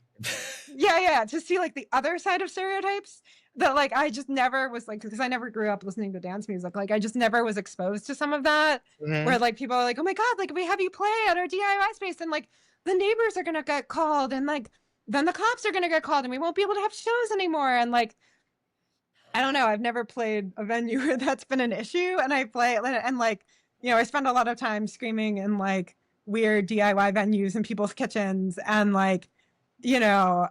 yeah, to see like the other side of stereotypes that like I just never was like, because I never grew up listening to dance music. Like I just never was exposed to some of that where like people are like, oh my God, like we have you play at our DIY space and like the neighbors are going to get called and like then the cops are going to get called and we won't be able to have shows anymore. And like, I don't know. I've never played a venue where that's been an issue. And I play and like, you know, I spend a lot of time screaming in like weird DIY venues in people's kitchens. And like, you know,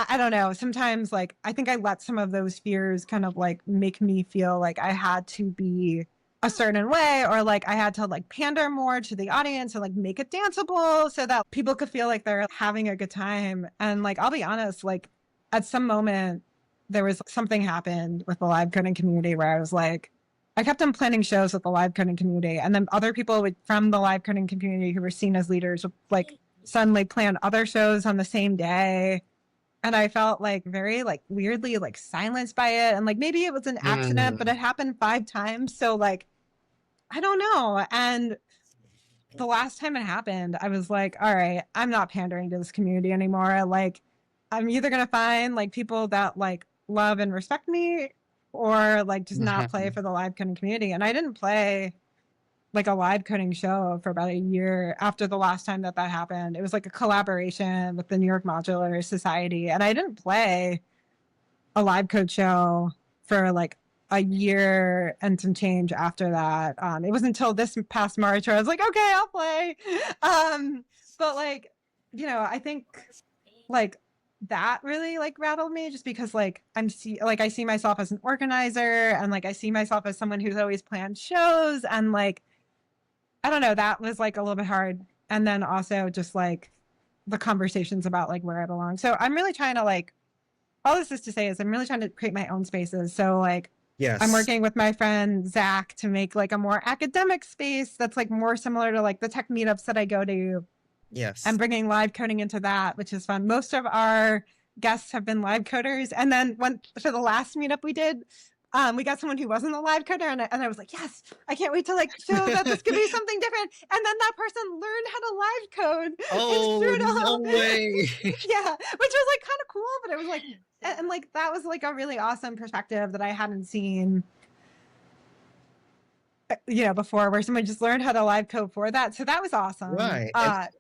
I don't know. Sometimes like, I think I let some of those fears kind of like make me feel like I had to be a certain way or like I had to like pander more to the audience and like make it danceable so that people could feel like they're having a good time. And like, I'll be honest, like at some moment, there was something happened with the live coding community where I was like, I kept on planning shows with the live coding community. And then other people from the live coding community who were seen as leaders would like suddenly plan other shows on the same day. And I felt like very like weirdly like silenced by it. And like maybe it was an accident, but it happened 5 times. So like, I don't know. And the last time it happened, I was like, all right, I'm not pandering to this community anymore. Like, I'm either going to find like people that like love and respect me or like just not play for the live coding community. And I didn't play like a live coding show for about a year after the last time that happened. It was like a collaboration with the New York Modular Society. And I didn't play a live code show for like a year and some change after that. It wasn't until this past March where I was like, okay, I'll play. But like, you know, I think like that really like rattled me just because like I see myself as an organizer and like I see myself as someone who's always planned shows and like I don't know, that was like a little bit hard. And then also just like the conversations about like where I belong. So I'm really trying to like all this is to say is I'm really trying to create my own spaces. So like I'm working with my friend Zach to make like a more academic space that's like more similar to like the tech meetups that I go to. Yes. I'm bringing live coding into that, which is fun. Most of our guests have been live coders. And then for the last meetup we did, we got someone who wasn't a live coder. And I was like, yes, I can't wait to like show that this could be something different. And then that person learned how to live code. Oh, no way. Yeah, which was like kind of cool, but it was like, and like, that was like a really awesome perspective that I hadn't seen you know, before where someone just learned how to live code for that. So that was awesome. Right.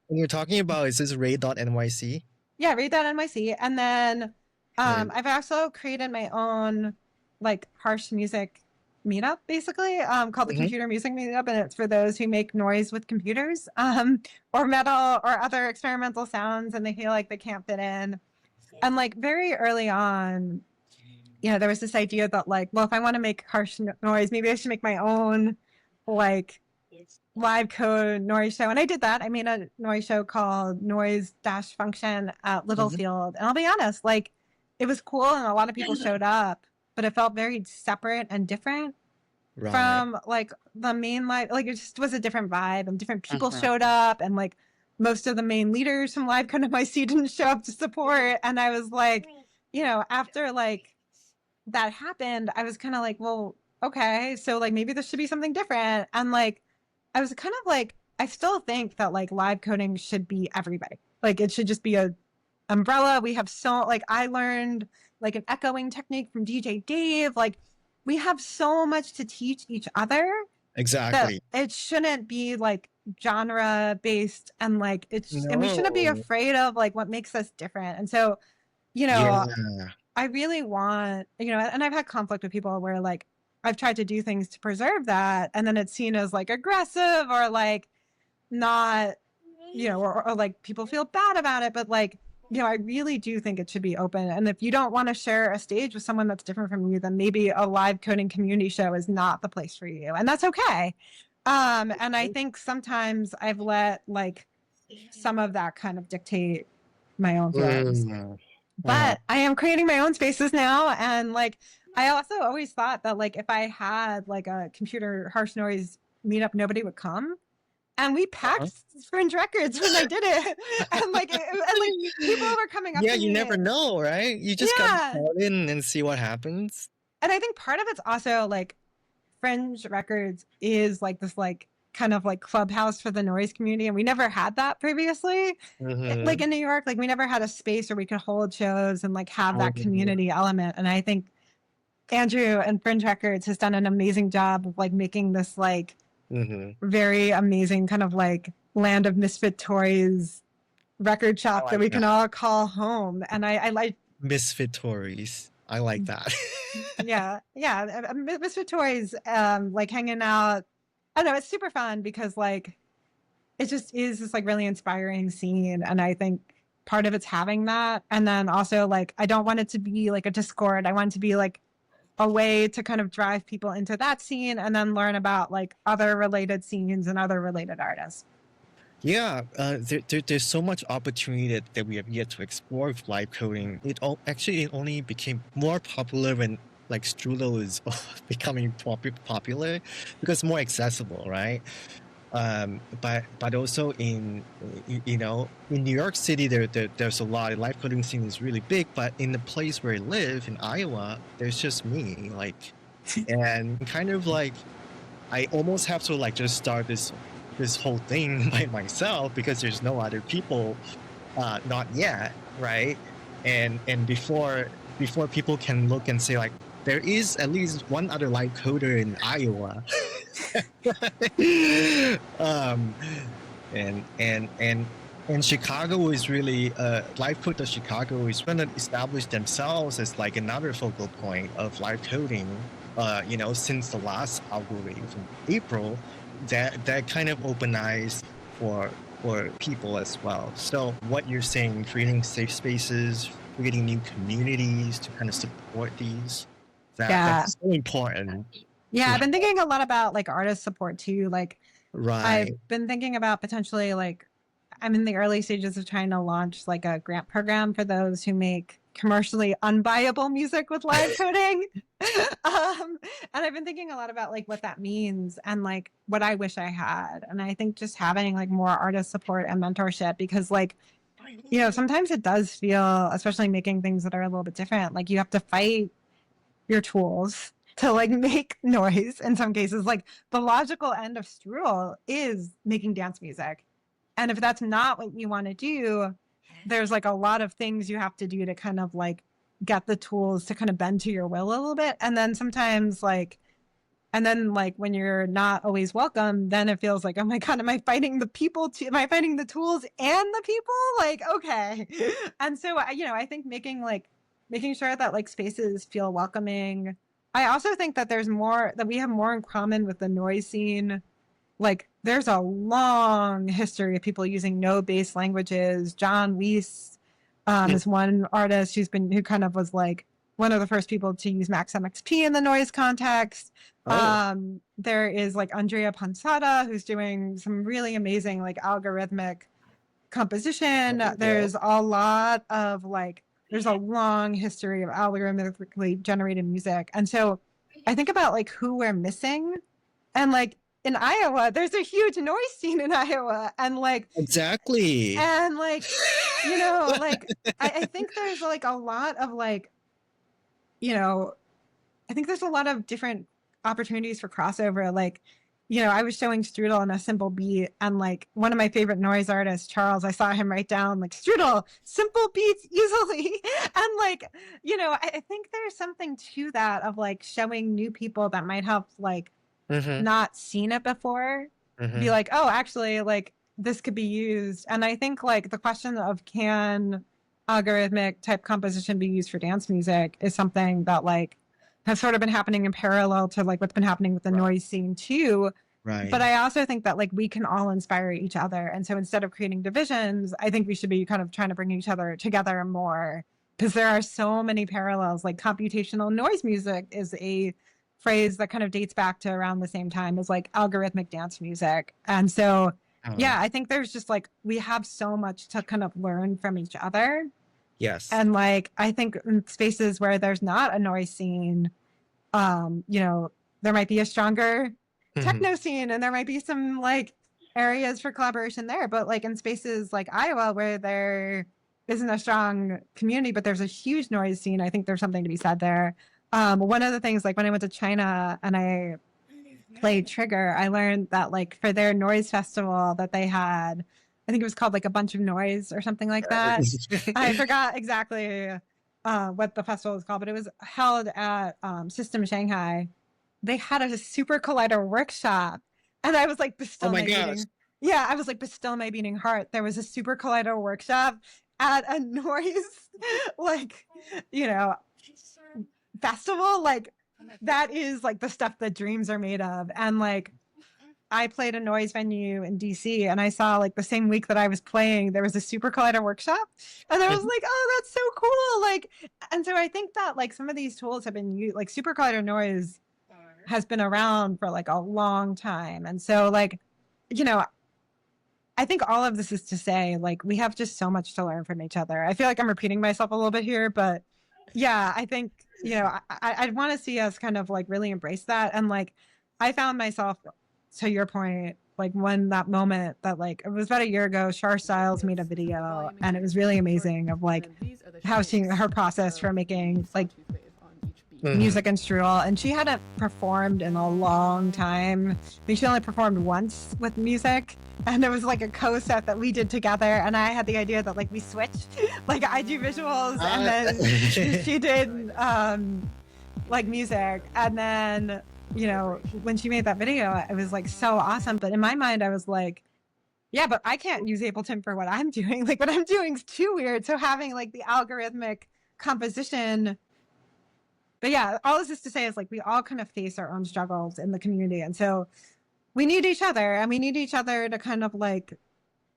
When you're talking about, is this Ray.nyc? Yeah, Ray.nyc. And then I've also created my own like harsh music meetup basically called the Computer Music Meetup. And it's for those who make noise with computers or metal or other experimental sounds and they feel like they can't fit in. And like very early on, you know, there was this idea that like, well, if I want to make harsh noise, maybe I should make my own like live code noise show. And I did that. I made a noise show called Noise-Function at Littlefield. And I'll be honest, like it was cool and a lot of people showed up, but it felt very separate and different from like the main live, like it just was a different vibe and different people showed up and like most of the main leaders from Live Code NYC didn't show up to support. And I was like, you know, after like that happened, I was kind of like, well, okay, so like maybe this should be something different. And like, I was kind of like, I still think that like live coding should be everybody. Like it should just be a umbrella. We have so like, I learned like an echoing technique from DJ Dave. Like we have so much to teach each other. Exactly. It shouldn't be like genre based and like and we shouldn't be afraid of like what makes us different. And so, you know, I really want, you know, and I've had conflict with people where like I've tried to do things to preserve that and then it's seen as like aggressive or like not, you know, or like people feel bad about it. But like, you know, I really do think it should be open. And if you don't want to share a stage with someone that's different from you, then maybe a live coding community show is not the place for you. And that's okay. And I think sometimes I've let like some of that kind of dictate my own feelings. But I am creating my own spaces now. And like, I also always thought that like, if I had like a computer harsh noise meetup, nobody would come. And we packed Fringe Records when I did it. And like, people were coming up to me. Yeah, you never know, right? You just gotta call in and see what happens. And I think part of it's also like Fringe Records is like this like kind of like clubhouse for the noise community, and we never had that previously. Like in New York, like we never had a space where we could hold shows and like have that community element. And I think Andrew and Fringe Records has done an amazing job of like making this like very amazing kind of like land of misfit toys record shop that we can all call home. And I like Misfit Tories. I like that. yeah, Misfit Toys, like hanging out. I don't know, it's super fun because like it just is this like really inspiring scene, and I think part of it's having that. And then also like I don't want it to be like a Discord. I want it to be like a way to kind of drive people into that scene and then learn about like other related scenes and other related artists. Yeah, there's so much opportunity that we have yet to explore with live coding. It only became more popular when like Strudel is becoming popular because it's more accessible, right? But also in in New York City there's a lot. Live coding scene is really big, but in the place where I live in Iowa, there's just me, like, and kind of like I almost have to like just start this whole thing by myself because there's no other people, not yet, right? And before people can look and say like there is at least one other live coder in Iowa. And Chicago is really live code. Chicago is going to establish themselves as like another focal point of live coding. Since the last algorithm in April, that kind of opened eyes for people as well. So what you're saying, creating safe spaces, creating new communities to kind of support these, that's so important. Yeah, I've been thinking a lot about like artist support too. Like, right. I've been thinking about potentially like I'm in the early stages of trying to launch like a grant program for those who make commercially unbuyable music with live coding. And I've been thinking a lot about like what that means and like what I wish I had. And I think just having like more artist support and mentorship, because like, sometimes it does feel, especially making things that are a little bit different, like you have to fight your tools to like make noise in some cases. Like the logical end of Strudel is making dance music. And if that's not what you want to do, there's like a lot of things you have to do to kind of like get the tools to kind of bend to your will a little bit. And then sometimes like when you're not always welcome, then it feels like, oh my God, am I fighting the people too? Am I fighting the tools and the people? Like, okay. And so, I think making sure that like spaces feel welcoming. I also think that we have more in common with the noise scene. Like there's a long history of people using no-base languages. John Weiss is one artist who kind of was like one of the first people to use Max MXP in the noise context. There is like Andrea Pansada, who's doing some really amazing like algorithmic composition. There's a lot of like, there's a long history of algorithmically generated music. And so I think about like who we're missing, and like in Iowa, there's a huge noise scene in Iowa, and like exactly, and like like I think there's like a lot of like I think there's a lot of different opportunities for crossover. Like I was showing Strudel on a simple beat, and like one of my favorite noise artists, Charles, I saw him write down like Strudel, simple beats easily. And like, I think there's something to that of like showing new people that might have like not seen it before, be like, oh, actually like this could be used. And I think like the question of can algorithmic type composition be used for dance music is something that like has sort of been happening in parallel to like what's been happening with the noise scene too. Right. But I also think that like we can all inspire each other. And so instead of creating divisions, I think we should be kind of trying to bring each other together more, because there are so many parallels. Like computational noise music is a phrase that kind of dates back to around the same time as like algorithmic dance music. And so, I think there's just like, we have so much to kind of learn from each other. Yes. And like, I think in spaces where there's not a noise scene, there might be a stronger techno scene, and there might be some like areas for collaboration there. But like in spaces like Iowa, where there isn't a strong community, but there's a huge noise scene, I think there's something to be said there. one of the things, like when I went to China and I played Trigger, I learned that like for their noise festival that they had, I think it was called like a bunch of noise or something like that. I forgot exactly what the festival was called, but it was held at System Shanghai. They had a super collider workshop, and I was like, Oh still my my gosh. beating. Yeah, I was like, but still my beating heart. There was a super collider workshop at a noise, like, you know, festival. Like, that is like the stuff that dreams are made of. And like, I played a noise venue in DC, and I saw like the same week that I was playing, there was a super collider workshop, and I was like, oh, that's so cool. Like, and so I think that like some of these tools have been used, like super collider noise has been around for like a long time. And so like, you know, I think all of this is to say, like, we have just so much to learn from each other. I feel like I'm repeating myself a little bit here, but yeah, I think, you know, I'd want to see us kind of like really embrace that. And like, I found myself, to your point, like when that moment that like, it was about a year ago, Char Styles made a video, and it was really amazing of like how her process for making like music instrumental, and she hadn't performed in a long time. I mean, she only performed once with music, and it was like a co-set that we did together, and I had the idea that like we switched, like I do visuals and then she did like music. And then, you know, when she made that video, it was like so awesome, but in my mind I was like, yeah, but I can't use Ableton for what I'm doing. Like what I'm doing is too weird. So having like the algorithmic composition. But yeah, all this is to say is like we all kind of face our own struggles in the community. And so we need each other, and we need each other to kind of like,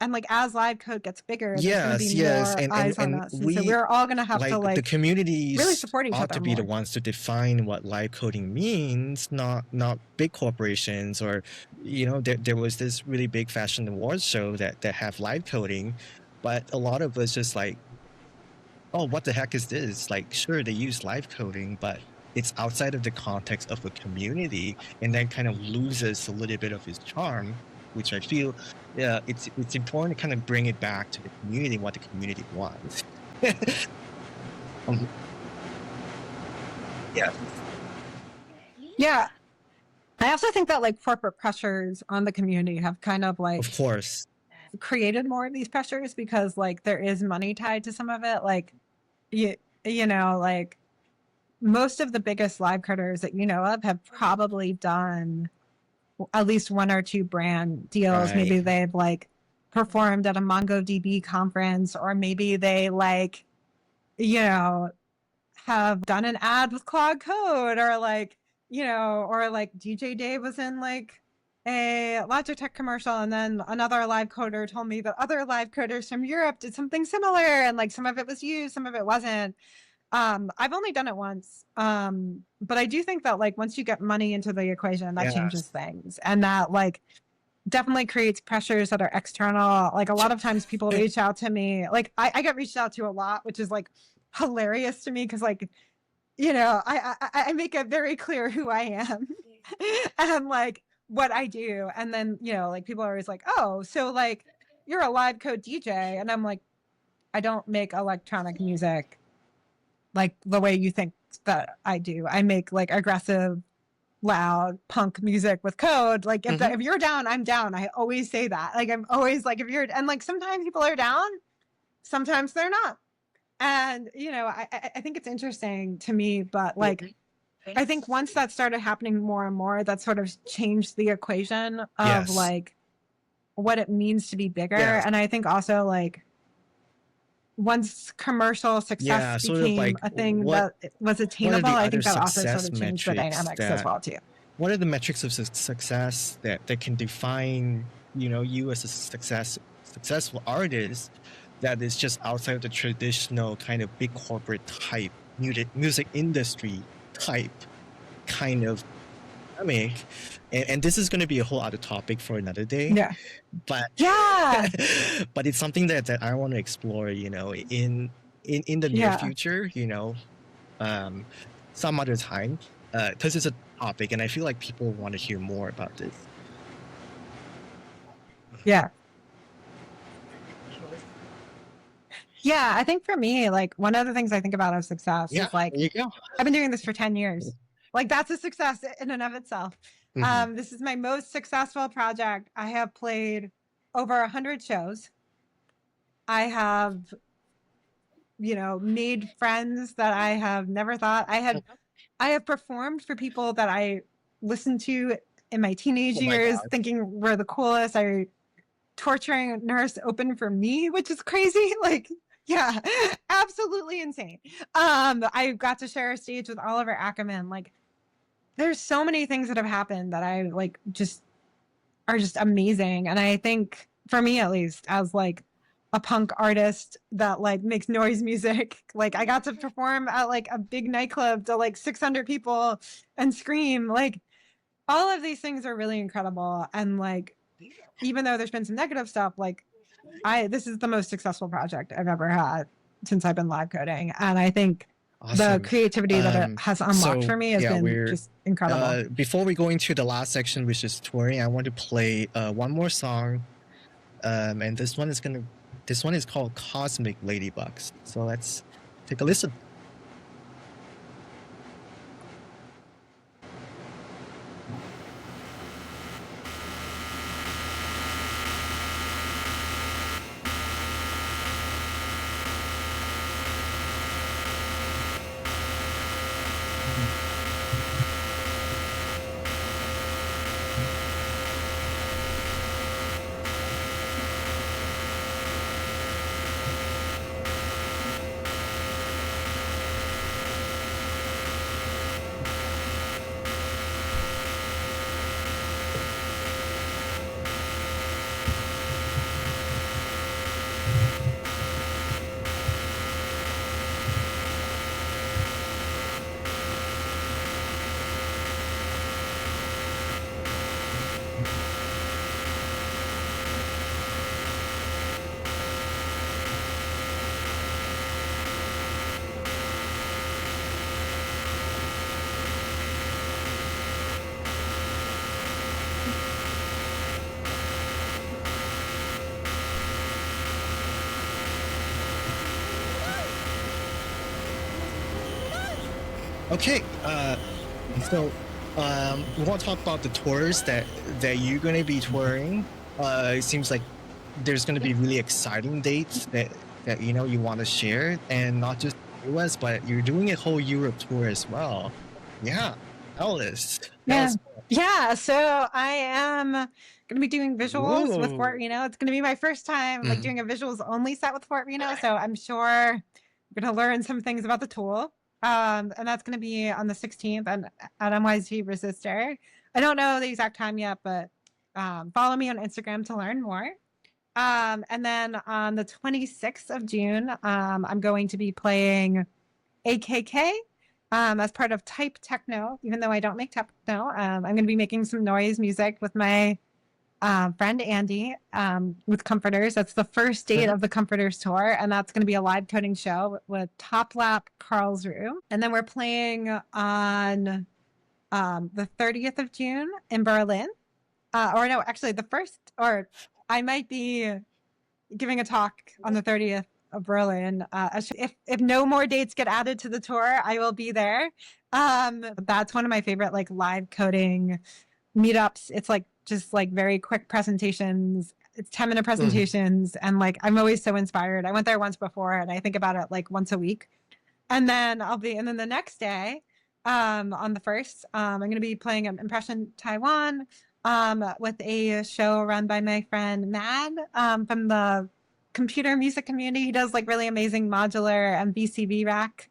and like as Livecode gets bigger, there's going to be more eyes on us. And so we're all going to have to like the communities really support each ought other to be more. the ones to define what live coding means, not big corporations. Or, you know, there was this really big fashion awards show that have live coding, but a lot of us just like, oh, what the heck is this? Like, sure, they use live coding, but it's outside of the context of a community, and then kind of loses a little bit of its charm, which I feel it's important to kind of bring it back to the community, what the community wants. Yeah. Yeah. I also think that like corporate pressures on the community have kind of like, Of course, created more of these pressures, because like there is money tied to some of it. Like, you know, like most of the biggest live coders that you know of have probably done at least one or two brand deals. Right. Maybe they've like performed at a MongoDB conference, or maybe they like, you know, have done an ad with Claude Code, or like, you know, or like DJ Dave was in like a Logitech commercial, and then another live coder told me that other live coders from Europe did something similar, and like some of it was used, some of it wasn't. I've only done it once, but I do think that like once you get money into the equation, that changes things, and that like definitely creates pressures that are external. Like a lot of times people reach out to me, like I get reached out to a lot, which is like hilarious to me, because like, you know, I make it very clear who I am and like what I do. And then, you know, like people are always like, oh, so like you're a live code DJ. And I'm like, I don't make electronic music like the way you think that I do. I make like aggressive, loud punk music with code. Like if you're down, I'm down. I always say that. Like I'm always like, if you're, and like sometimes people are down, sometimes they're not. And, you know, I think it's interesting to me, but like, I think once that started happening more and more, that sort of changed the equation of like what it means to be bigger. And I think also like once commercial success became like a thing that was attainable, I think that also sort of changed the dynamics as well too. What are the metrics of success that can define, you know, you as a successful artist that is just outside of the traditional kind of big corporate type music industry type kind of dynamic? And this is going to be a whole other topic for another day. Yeah. But but it's something that I want to explore, you know, in the near future, you know, some other time, because it's a topic, and I feel like people want to hear more about this. Yeah. Yeah, I think for me, like one of the things I think about of success is like, I've been doing this for 10 years. Like that's a success in and of itself. Mhm. This is my most successful project. I have played over 100 shows. I have, made friends that I have never thought I had. I have performed for people that I listened to in my teenage Oh my years, God. thinking we're the coolest. I torturing nurse opened for me, which is crazy. Like, yeah, absolutely insane. I got to share a stage with Oliver Ackerman. Like, there's so many things that have happened that I like just are just amazing. And I think for me at least, as like a punk artist that like makes noise music, like I got to perform at like a big nightclub to like 600 people and scream. Like all of these things are really incredible. And like even though there's been some negative stuff, like this is the most successful project I've ever had since I've been live coding. And I think the Awesome. creativity that it has unlocked for me has been we're just incredible. before we go into the last section, which is touring, I want to play one more song, and this one is called Cosmic Ladybugs. So let's take a listen. Okay, so we want to talk about the tours that you're going to be touring. It seems like there's going to be really exciting dates that you want to share, and not just US, but you're doing a whole Europe tour as well. Yeah, tell us. Yeah, so I am going to be doing visuals with Fort Whoa. Reno. It's going to be my first time like doing a visuals only set with Fort Reno, so I'm sure I'm going to learn some things about the tool. And that's going to be on the 16th and at NYC Resistor. I don't know the exact time yet, but follow me on Instagram to learn more. And then on the 26th of June, I'm going to be playing AKK as part of Type Techno, even though I don't make techno. I'm going to be making some noise music with my friend Andy with Comforters. That's the first date of the Comforters tour, and that's going to be a live coding show with Top Lap Karlsruhe. And then we're playing on the 30th of June in Berlin. Or no, actually the first, or I might be giving a talk on the 30th of Berlin. If no more dates get added to the tour, I will be there. That's one of my favorite like live coding meetups. It's like just like very quick presentations. It's 10-minute presentations, and like I'm always so inspired. I went there once before, and I think about it like once a week. And then the next day, on the 1st, I'm going to be playing Impression Taiwan with a show run by my friend Mad from the computer music community. He does like really amazing modular and VCV rack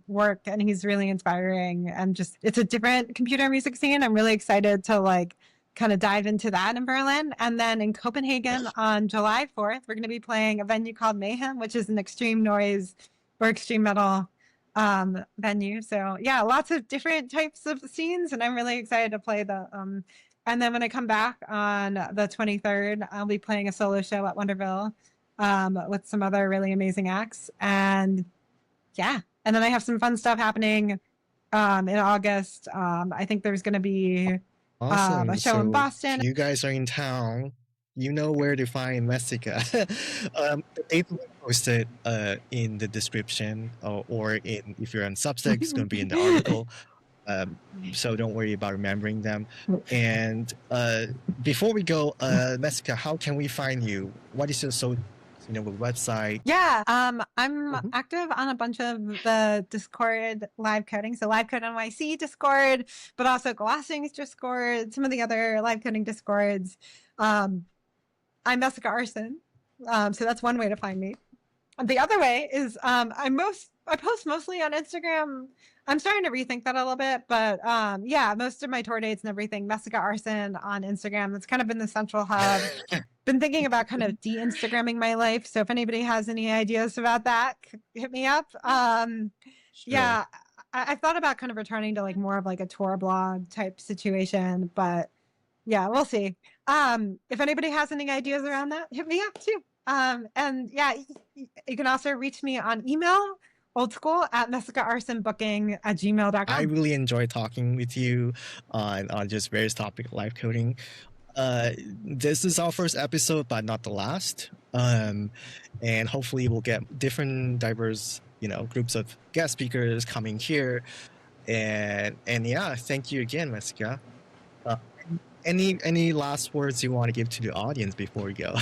work, and he's really inspiring, and just it's a different computer music scene. I'm really excited to like kind of dive into that in Berlin. And then in Copenhagen on July 4th, we're going to be playing a venue called Mayhem, which is an extreme noise or extreme metal venue. So yeah, lots of different types of scenes, and I'm really excited to play the and then when I come back on the 23rd, I'll be playing a solo show at Wonderville with some other really amazing acts. And yeah, and then I have some fun stuff happening in August. I think there's going to be Awesome. a show in Boston. If you guys are in town, you know where to find Messica. The date will be posted in the description, or in if you're on Substack, it's going to be in the article. So don't worry about remembering them. And before we go, Messica, how can we find you? What is your website? Yeah, I'm Mhm. active on a bunch of the Discord live coding. So Livecode NYC Discord, but also Glassing's Discord, some of the other live coding Discords. I'm Messica Arson. So that's one way to find me. The other way is I post mostly on Instagram. I'm starting to rethink that a little bit, but yeah, most of my tour dates and everything, Messica Arson on Instagram. That's kind of been the central hub. Been thinking about kind of de-Instagramming my life. So if anybody has any ideas about that, hit me up. Yeah, I've thought about kind of returning to like more of like a tour blog type situation, but yeah, we'll see. If anybody has any ideas around that, hit me up too. And yeah, you can also reach me on email, old school at messicaarsonbooking@gmail.com. I really enjoy talking with you on just various topics of live coding. This is our first episode, but not the last. And hopefully we'll get different diverse, groups of guest speakers coming here. And yeah, thank you again, Messica. Any last words you want to give to the audience before we go?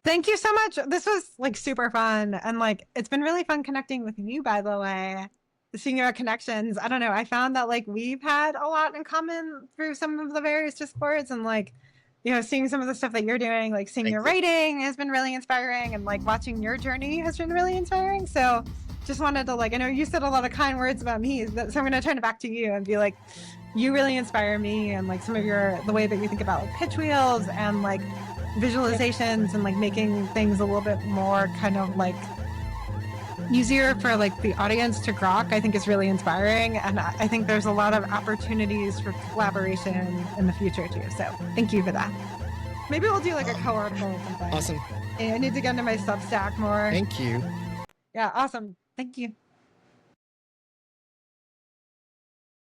Thank you so much. This was like super fun. And like, it's been really fun connecting with you, by the way. Seeing your connections. I don't know. I found that like we've had a lot in common through some of the various Discords, and like, seeing some of the stuff that you're doing, like seeing your writing has been really inspiring, and like watching your journey has been really inspiring. So just wanted to like, I know you said a lot of kind words about me, so I'm going to turn it back to you and be like, you really inspire me, and like some of the way that you think about like pitch wheels and like visualizations and like making things a little bit more kind of like easier for like the audience to grok, I think is really inspiring, and I think there's a lot of opportunities for collaboration in the future too. So thank you for that. Maybe we'll do like a co-article or something. Awesome. I need to get into my Substack more. Thank you. Yeah, awesome. Thank you.